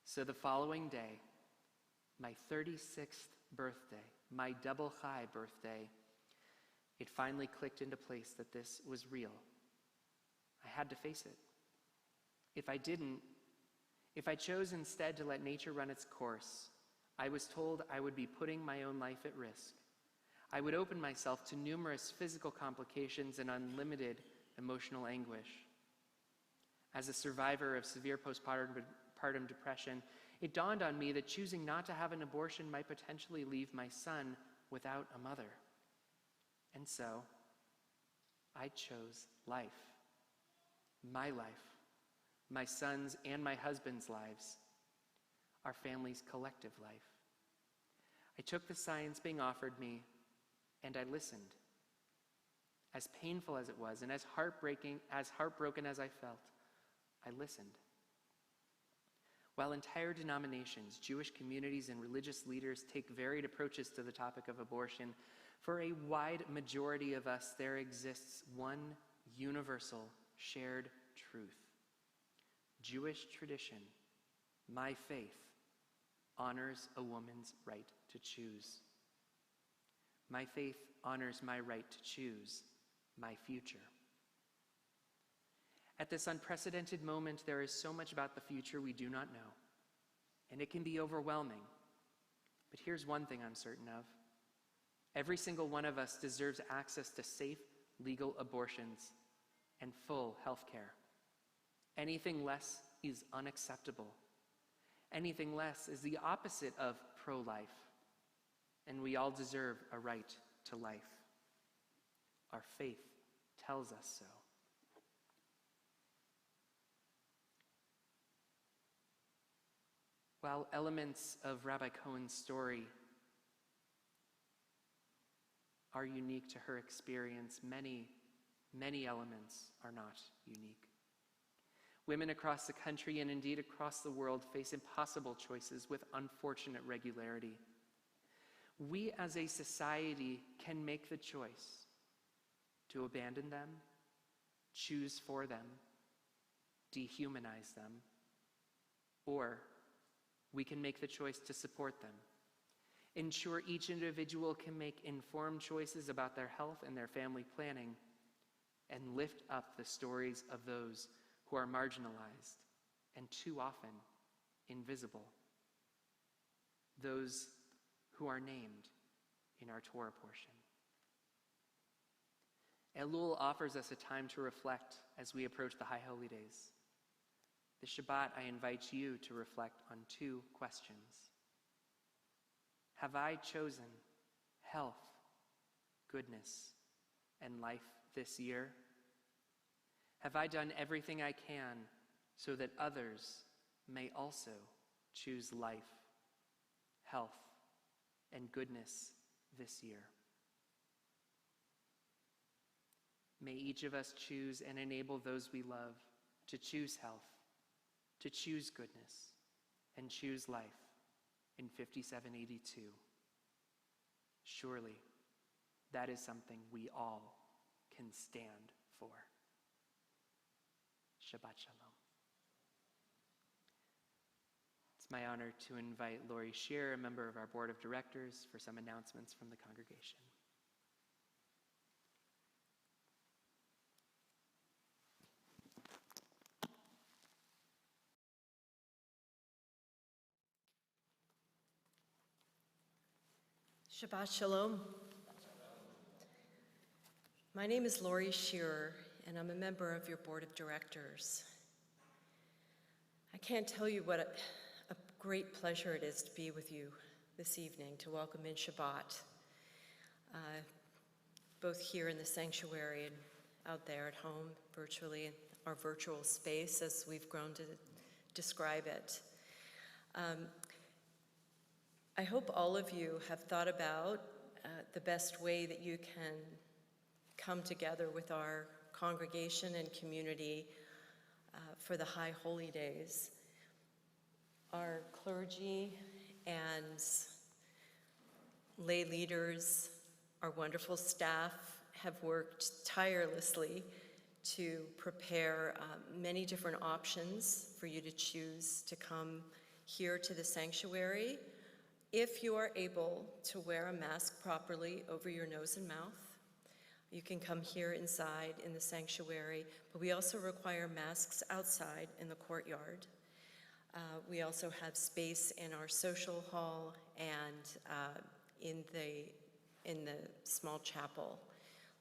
So the following day, my 36th birthday, my double high birthday, it finally clicked into place that this was real. I had to face it. If I chose instead to let nature run its course, I was told I would be putting my own life at risk. I would open myself to numerous physical complications and unlimited emotional anguish. As a survivor of severe postpartum depression, it dawned on me that choosing not to have an abortion might potentially leave my son without a mother. And so, I chose life. My life. My son's and my husband's lives. Our family's collective life. I took the science being offered me, and I listened. As painful as it was, and as heartbroken as I felt, I listened. While entire denominations, Jewish communities, and religious leaders take varied approaches to the topic of abortion, for a wide majority of us, there exists one universal, shared truth. Jewish tradition, my faith, honors a woman's right to choose. My faith honors my right to choose my future. At this unprecedented moment, there is so much about the future we do not know, and it can be overwhelming. But here's one thing I'm certain of. Every single one of us deserves access to safe, legal abortions and full health care. Anything less is unacceptable. Anything less is the opposite of pro-life, and we all deserve a right to life. Our faith tells us so. While elements of Rabbi Cohen's story are unique to her experience, many elements are not unique. Women across the country and indeed across the world face impossible choices with unfortunate regularity. We as a society can make the choice to abandon them, choose for them, dehumanize them, or we can make the choice to support them. Ensure each individual can make informed choices about their health and their family planning, and lift up the stories of those who are marginalized and too often invisible. Those who are named in our Torah portion. Elul offers us a time to reflect as we approach the High Holy Days. This Shabbat, I invite you to reflect on two questions. Have I chosen health, goodness, and life this year? Have I done everything I can so that others may also choose life, health, and goodness this year? May each of us choose and enable those we love to choose health, to choose goodness, and choose life in 5782. Surely, that is something we all can stand for. Shabbat Shalom. It's my honor to invite Lori Shearer, a member of our board of directors, for some announcements from the congregation. Shabbat Shalom. My name is Lori Shearer, and I'm a member of your board of directors. I can't tell you what a great pleasure it is to be with you this evening, to welcome in Shabbat, both here in the sanctuary and out there at home, virtually, in our virtual space, as we've grown to describe it. I hope all of you have thought about the best way that you can come together with our congregation and community for the High Holy Days. Our clergy and lay leaders, our wonderful staff have worked tirelessly to prepare many different options for you to choose to come here to the sanctuary. If you are able to wear a mask properly over your nose and mouth, you can come here inside in the sanctuary, but we also require masks outside in the courtyard. We also have space in our social hall and in the small chapel.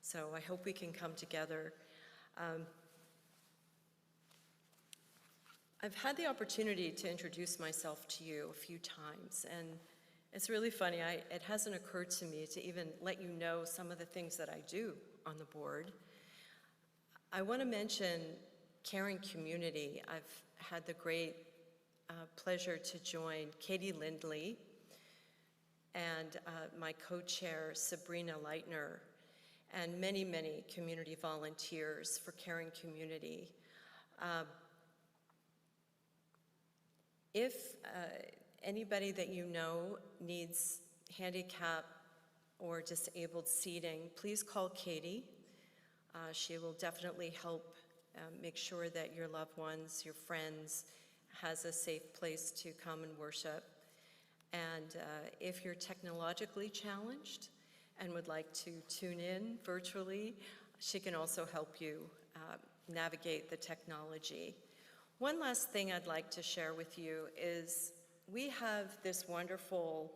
So I hope we can come together. I've had the opportunity to introduce myself to you a few times, and it's really funny. It hasn't occurred to me to even let you know some of the things that I do on the board. I want to mention Caring Community. I've had the great pleasure to join Katie Lindley and my co-chair Sabrina Leitner and many, many community volunteers for Caring Community. If anybody that you know needs handicap or disabled seating, please call Katie. She will definitely help make sure that your loved ones, your friends, has a safe place to come and worship. And if you're technologically challenged and would like to tune in virtually, she can also help you navigate the technology. One last thing I'd like to share with you is we have this wonderful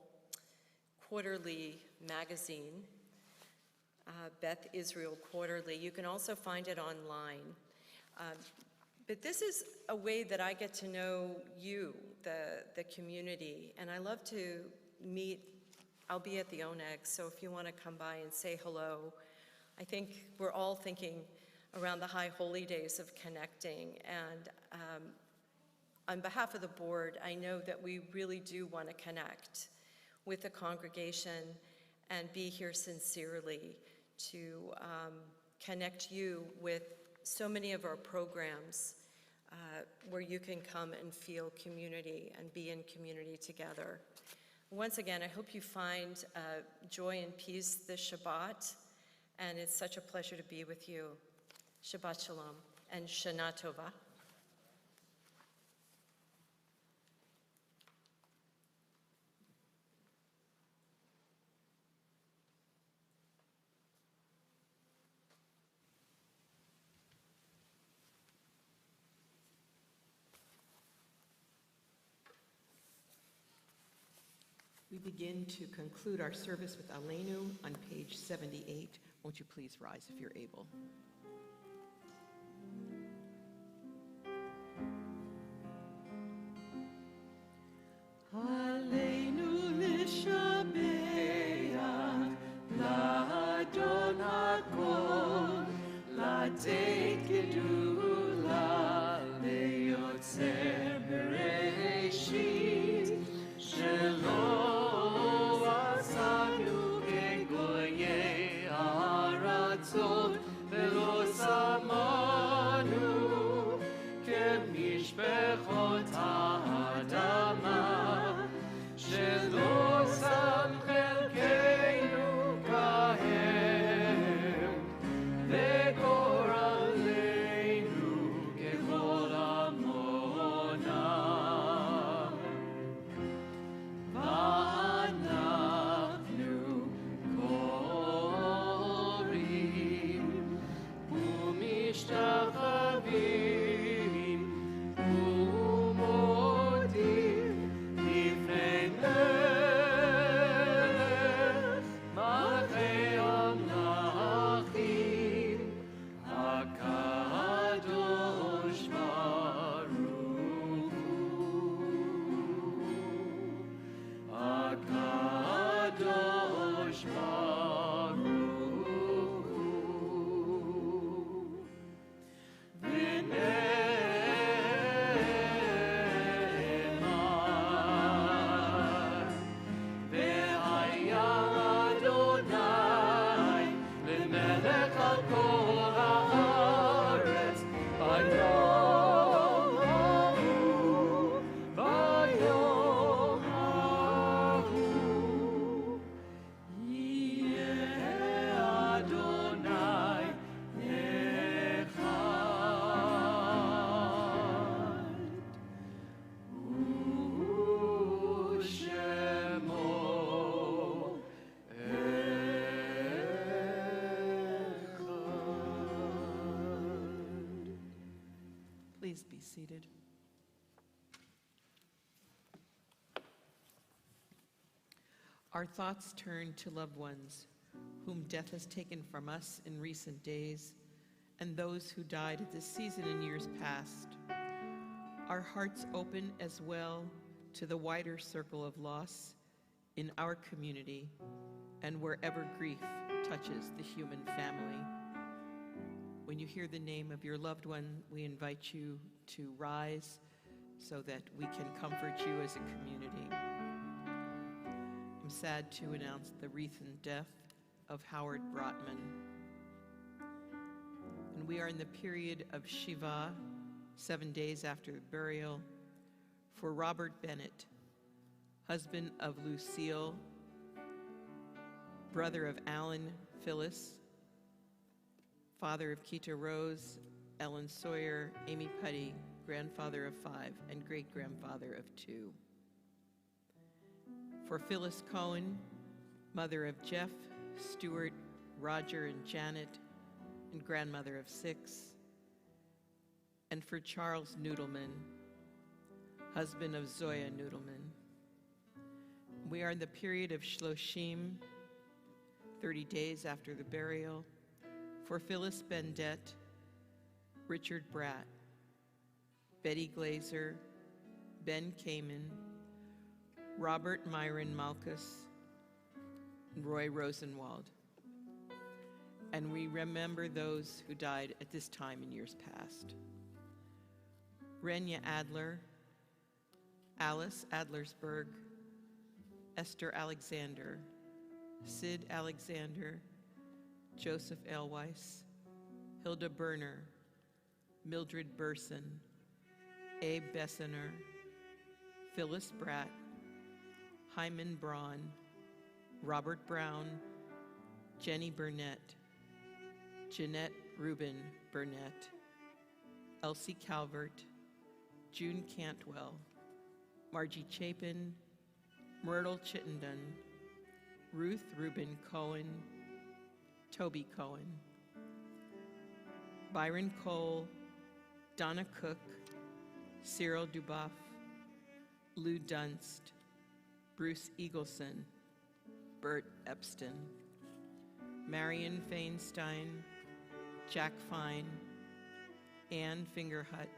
quarterly magazine, Beth Israel Quarterly. You can also find it online. But this is a way that I get to know you, the community, and I love to meet. I'll be at the Oneg, so if you want to come by and say hello. I think we're all thinking around the high holy days of connecting, and on behalf of the board, I know that we really do want to connect with the congregation and be here sincerely to connect you with so many of our programs where you can come and feel community and be in community together. Once again, I hope you find joy and peace this Shabbat, and it's such a pleasure to be with you. Shabbat Shalom and Shana Tova. We begin to conclude our service with Aleinu on page 78. Won't you please rise if you're able? Aleinu l'shabeach, l'Adon hakol, l'ateit gedula, le'yotzer bereshit, shelo asanu kegoyei ha'aratzot, ve'lo samanu kemishpechot ha'adama. שלא שם חלקנו כהם, וגורלנו ככל עמונם. ואנחנו קוראים ומשתחווים ומודים לפני מלך מלכי המלכים הקדוש ברוך הוא, הקדוש ברוך הוא. ונאמר, והיה אדוני למלך על כל הארץ ביום ההוא, ביום ההוא. יהיה אדוני אחד, ושמו אחד. Please be seated. Our thoughts turn to loved ones whom death has taken from us in recent days, and those who died at this season in years past. Our hearts open as well to the wider circle of loss in our community and wherever grief touches the human family. When you hear the name of your loved one, we invite you to rise so that we can comfort you as a community. I'm sad to announce the recent death of Howard Brotman. And we are in the period of Shiva, 7 days after the burial, for Robert Bennett, husband of Lucille, brother of Alan Phyllis, father of Keita Rose, Ellen Sawyer, Amy Putty, grandfather of 5, and great-grandfather of 2. For Phyllis Cohen, mother of Jeff, Stuart, Roger, and Janet, and grandmother of 6. And for Charles Noodleman, husband of Zoya Noodleman. We are in the period of Shloshim, 30 days after the burial, for Phyllis Bendett, Richard Bratt, Betty Glazer, Ben Kamen, Robert Myron Malkus, and Roy Rosenwald. And we remember those who died at this time in years past. Renya Adler, Alice Adlersberg, Esther Alexander, Sid Alexander, Joseph Elweiss, Hilda Berner, Mildred Burson, Abe Bessener, Phyllis Bratt, Hyman Braun, Robert Brown, Jenny Burnett, Jeanette Rubin Burnett, Elsie Calvert, June Cantwell, Margie Chapin, Myrtle Chittenden, Ruth Rubin Cohen, Toby Cohen, Byron Cole, Donna Cook, Cyril Duboff, Lou Dunst, Bruce Eagleson, Bert Epstein, Marion Feinstein, Jack Fine, Ann Fingerhut,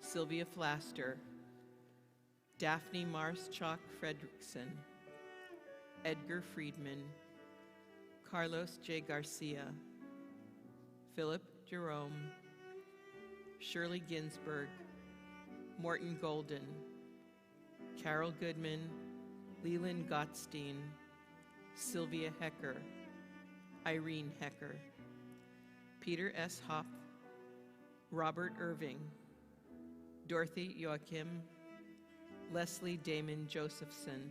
Sylvia Flaster, Daphne Marschalk Fredrickson, Edgar Friedman, Carlos J. Garcia, Philip Jerome, Shirley Ginsburg, Morton Golden, Carol Goodman, Leland Gottstein, Sylvia Hecker, Irene Hecker, Peter S. Hopp, Robert Irving, Dorothy Joachim, Leslie Damon Josephson,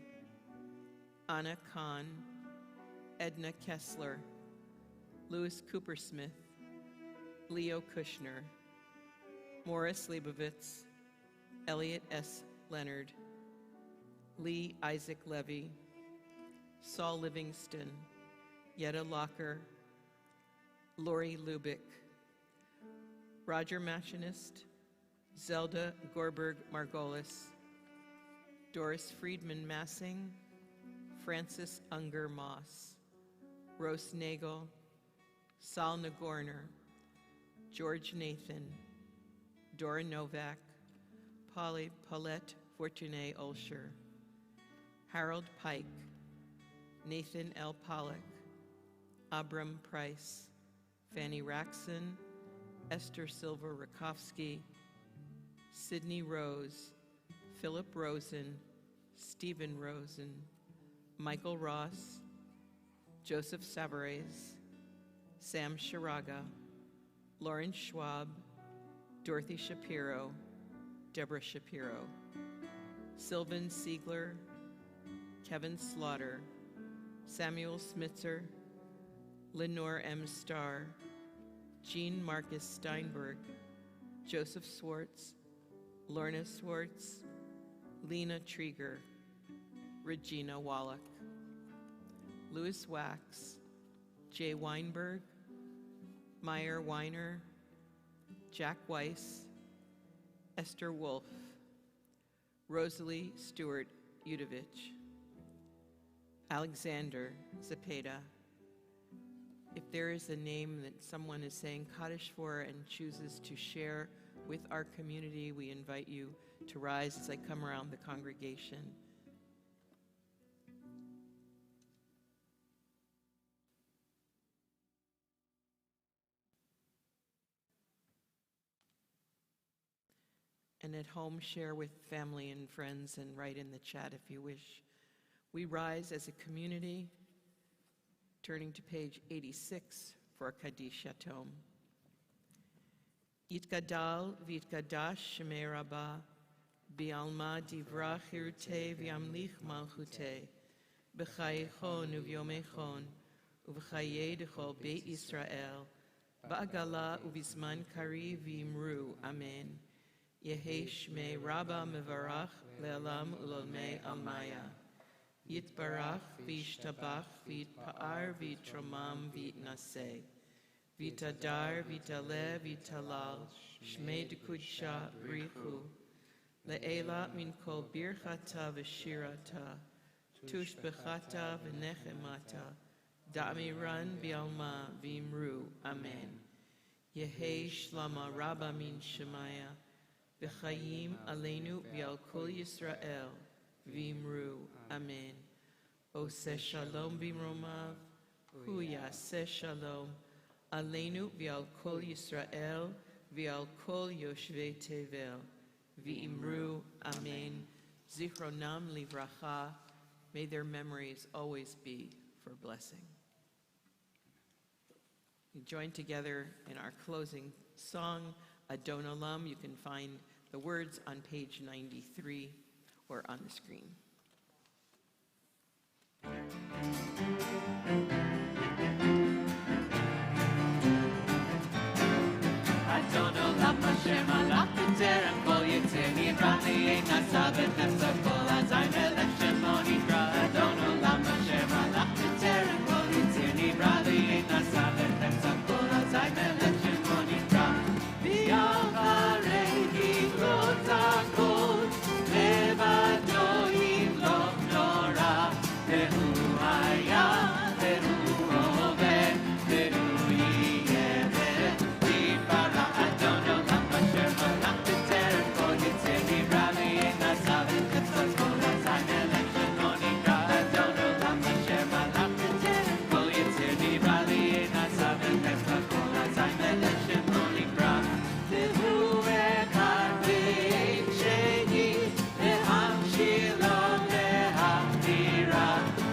Anna Kahn, Edna Kessler, Louis Coopersmith, Leo Kushner, Morris Leibovitz, Elliot S. Leonard, Lee Isaac Levy, Saul Livingston, Yetta Locker, Lori Lubick, Roger Machinist, Zelda Gorberg Margolis, Doris Friedman Massing, Francis Unger Moss, Rose Nagel, Sal Nagorner, George Nathan, Dora Novak, Polly Paulette Fortuné Olsher, Harold Pike, Nathan L. Pollack, Abram Price, Fanny Raxon, Esther Silva Rakowski, Sidney Rose, Philip Rosen, Stephen Rosen, Michael Ross, Joseph Savares, Sam Shiraga, Lauren Schwab, Dorothy Shapiro, Deborah Shapiro, Sylvan Siegler, Kevin Slaughter, Samuel Smitzer, Lenore M. Starr, Jean Marcus Steinberg, Joseph Swartz, Lorna Swartz, Lena Trieger, Regina Wallach, Louis Wax, Jay Weinberg, Meyer Weiner, Jack Weiss, Esther Wolf, Rosalie Stewart Udovich, Alexander Zepeda. If there is a name that someone is saying Kaddish for and chooses to share with our community, we invite you to rise as I come around the congregation. And at home, share with family and friends and write in the chat if you wish. We rise as a community, turning to page 86 for Kaddish Yatom. Yitgadal v'yitgadash shemei Rabbah, bi'alma divra chirutei v'yamlich malchutei, b'chayechon u'v'yomechon, u'v'chayei dechol Beit Israel, ba'agala u'v'zman kari v'imru, amen. Yehi shmei Rabbah mevarach le'alam u'lolmei almaya. Yitbarach v'yishtabach v'yitpa'ar v'yitromam v'yitnaseh. V'yitadar v'yitaleh v'yitalal shmei dekudsha brichu. Le'ela min kol birchata v'shirata. Tushbechata v'nechemata. Da'miran v'alma v'imru. Amen. Yehi shlama Rabbah min shemaya. V'chayim aleinu v'al kol Yisrael. v'imru, amen. Oseh shalom v'imromav, hu yaseh shalom, aleinu v'al kol Yisrael, v'al kol yoshvei tevel, v'imru, amen. Zichronam livracha, may their memories always be for blessing. We join together in our closing song, Adon Olam. You can find the words on page 93 or on the screen. Adon Olam Hashem Malach B'Terem Kol Yitzir Nivra V'Yein Nasa V'Chesed Kol Hazai Melech Shemo Nivra Adon Olam Hashem Malach B'Terem Kol Yitzir Nivra V'Yein Nasa V'Chesed Kol Hazai Melech Shemo Nivra V'Yacharei Hivrot HaKol Levado Yimloch Nora Ve'hu Haya Ve'hu Oved Ve'hu Yiyeh V'Yifara Adon Olam Hashem Malach B'Terem Kol Yitzir Nivra V'Yein Nasa V'Chesed Kol Hazai Melech Shemo Nivra Adon Olam Hashem Malach B'Terem Kol Yitzir Nivra V'Yein Nasa V'Chesed Kol Hazai Melech Shemo Nivra Ve'hu Echad Ve'ein Sheni Ve'hamshir Lo Ve'havdira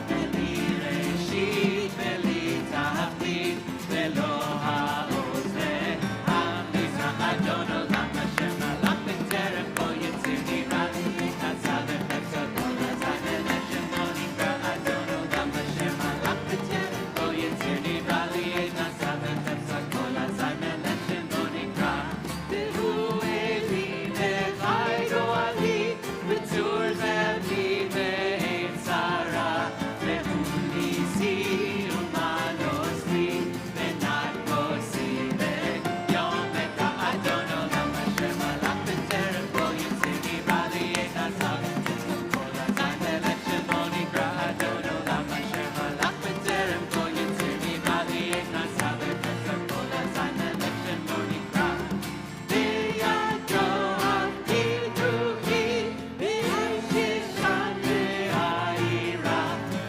Ve'li Reshit Ve'li Tachlit Ve'lo Ha'oz Ve'hamizrach Adon Olam Hashem Malach B'Terem Kol Yitzir Nivra V'Yein Nasa V'Chesed Kol Hazai Melech Shemo Nivra Adon Olam Hashem Malach B'Terem Kol Yitzir Nivra V'Yein Nasa V'Chesed Kol Hazai Melech Shemo Nivra Ve'hu Eli V'chai Go'ali V'tzur Ve'li Ve'ein Tzara Ve'hu Nisi U'manos Li Ve'nat Kosi Ve'yom Eka Adon Olam Hashem Malach B'Terem Kol Yitzir Nivra V'Yein Nasa V'Chesed Kol Hazai Melech Shemo Nivra Adon Olam Hashem Malach B'Terem Kol Yitzir Nivra V'Yein Nasa V'Chesed Kol Hazai Melech Shemo Nivra Ve'yado Avkidruhi Ve'yishan Ve'ayira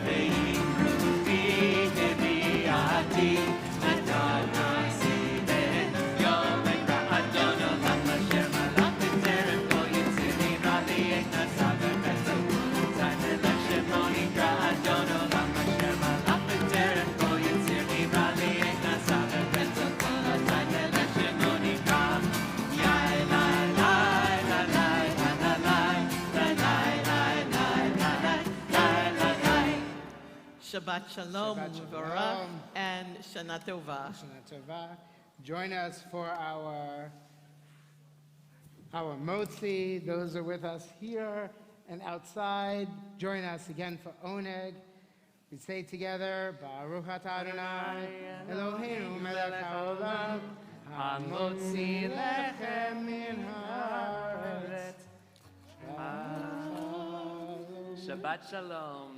Ve'imru Fi Nevi'ati Adonai Siveh Yom Ekra Adon Olam Hashem Malach B'Terem Kol Yitzir Nivra V'Yein Nasa V'Chesed Kol Hazai Melech Shemo Nivra Adon Olam Hashem Malach B'Terem Kol Yitzir Nivra V'Yein Nasa V'Chesed Kol Hazai Melech Shemo Nivra Yai lai lai la lai la la lai lai lai lai lai lai lai lai lai. Shabbat Shalom, Shabbat U'Mevorach, Shalom. and Shana Tova. Shana Tova. Join us for our motzi. Those are with us here and outside. Join us again for Oneg. We say together, Baruch atah Adonai, Eloheinu melech haolam, hamotzi lechem min haaretz. Shabbat Shalom.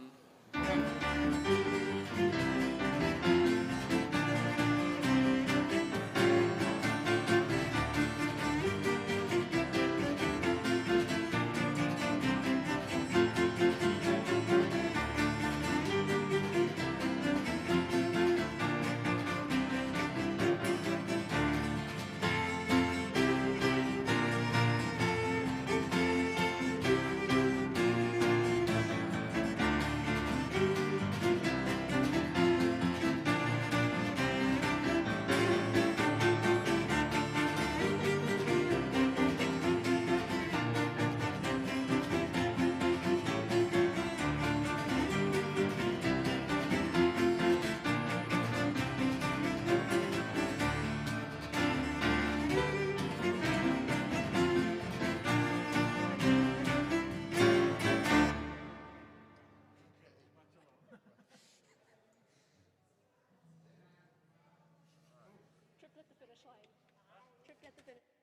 Tripped at the finish line. Tripped at the finish.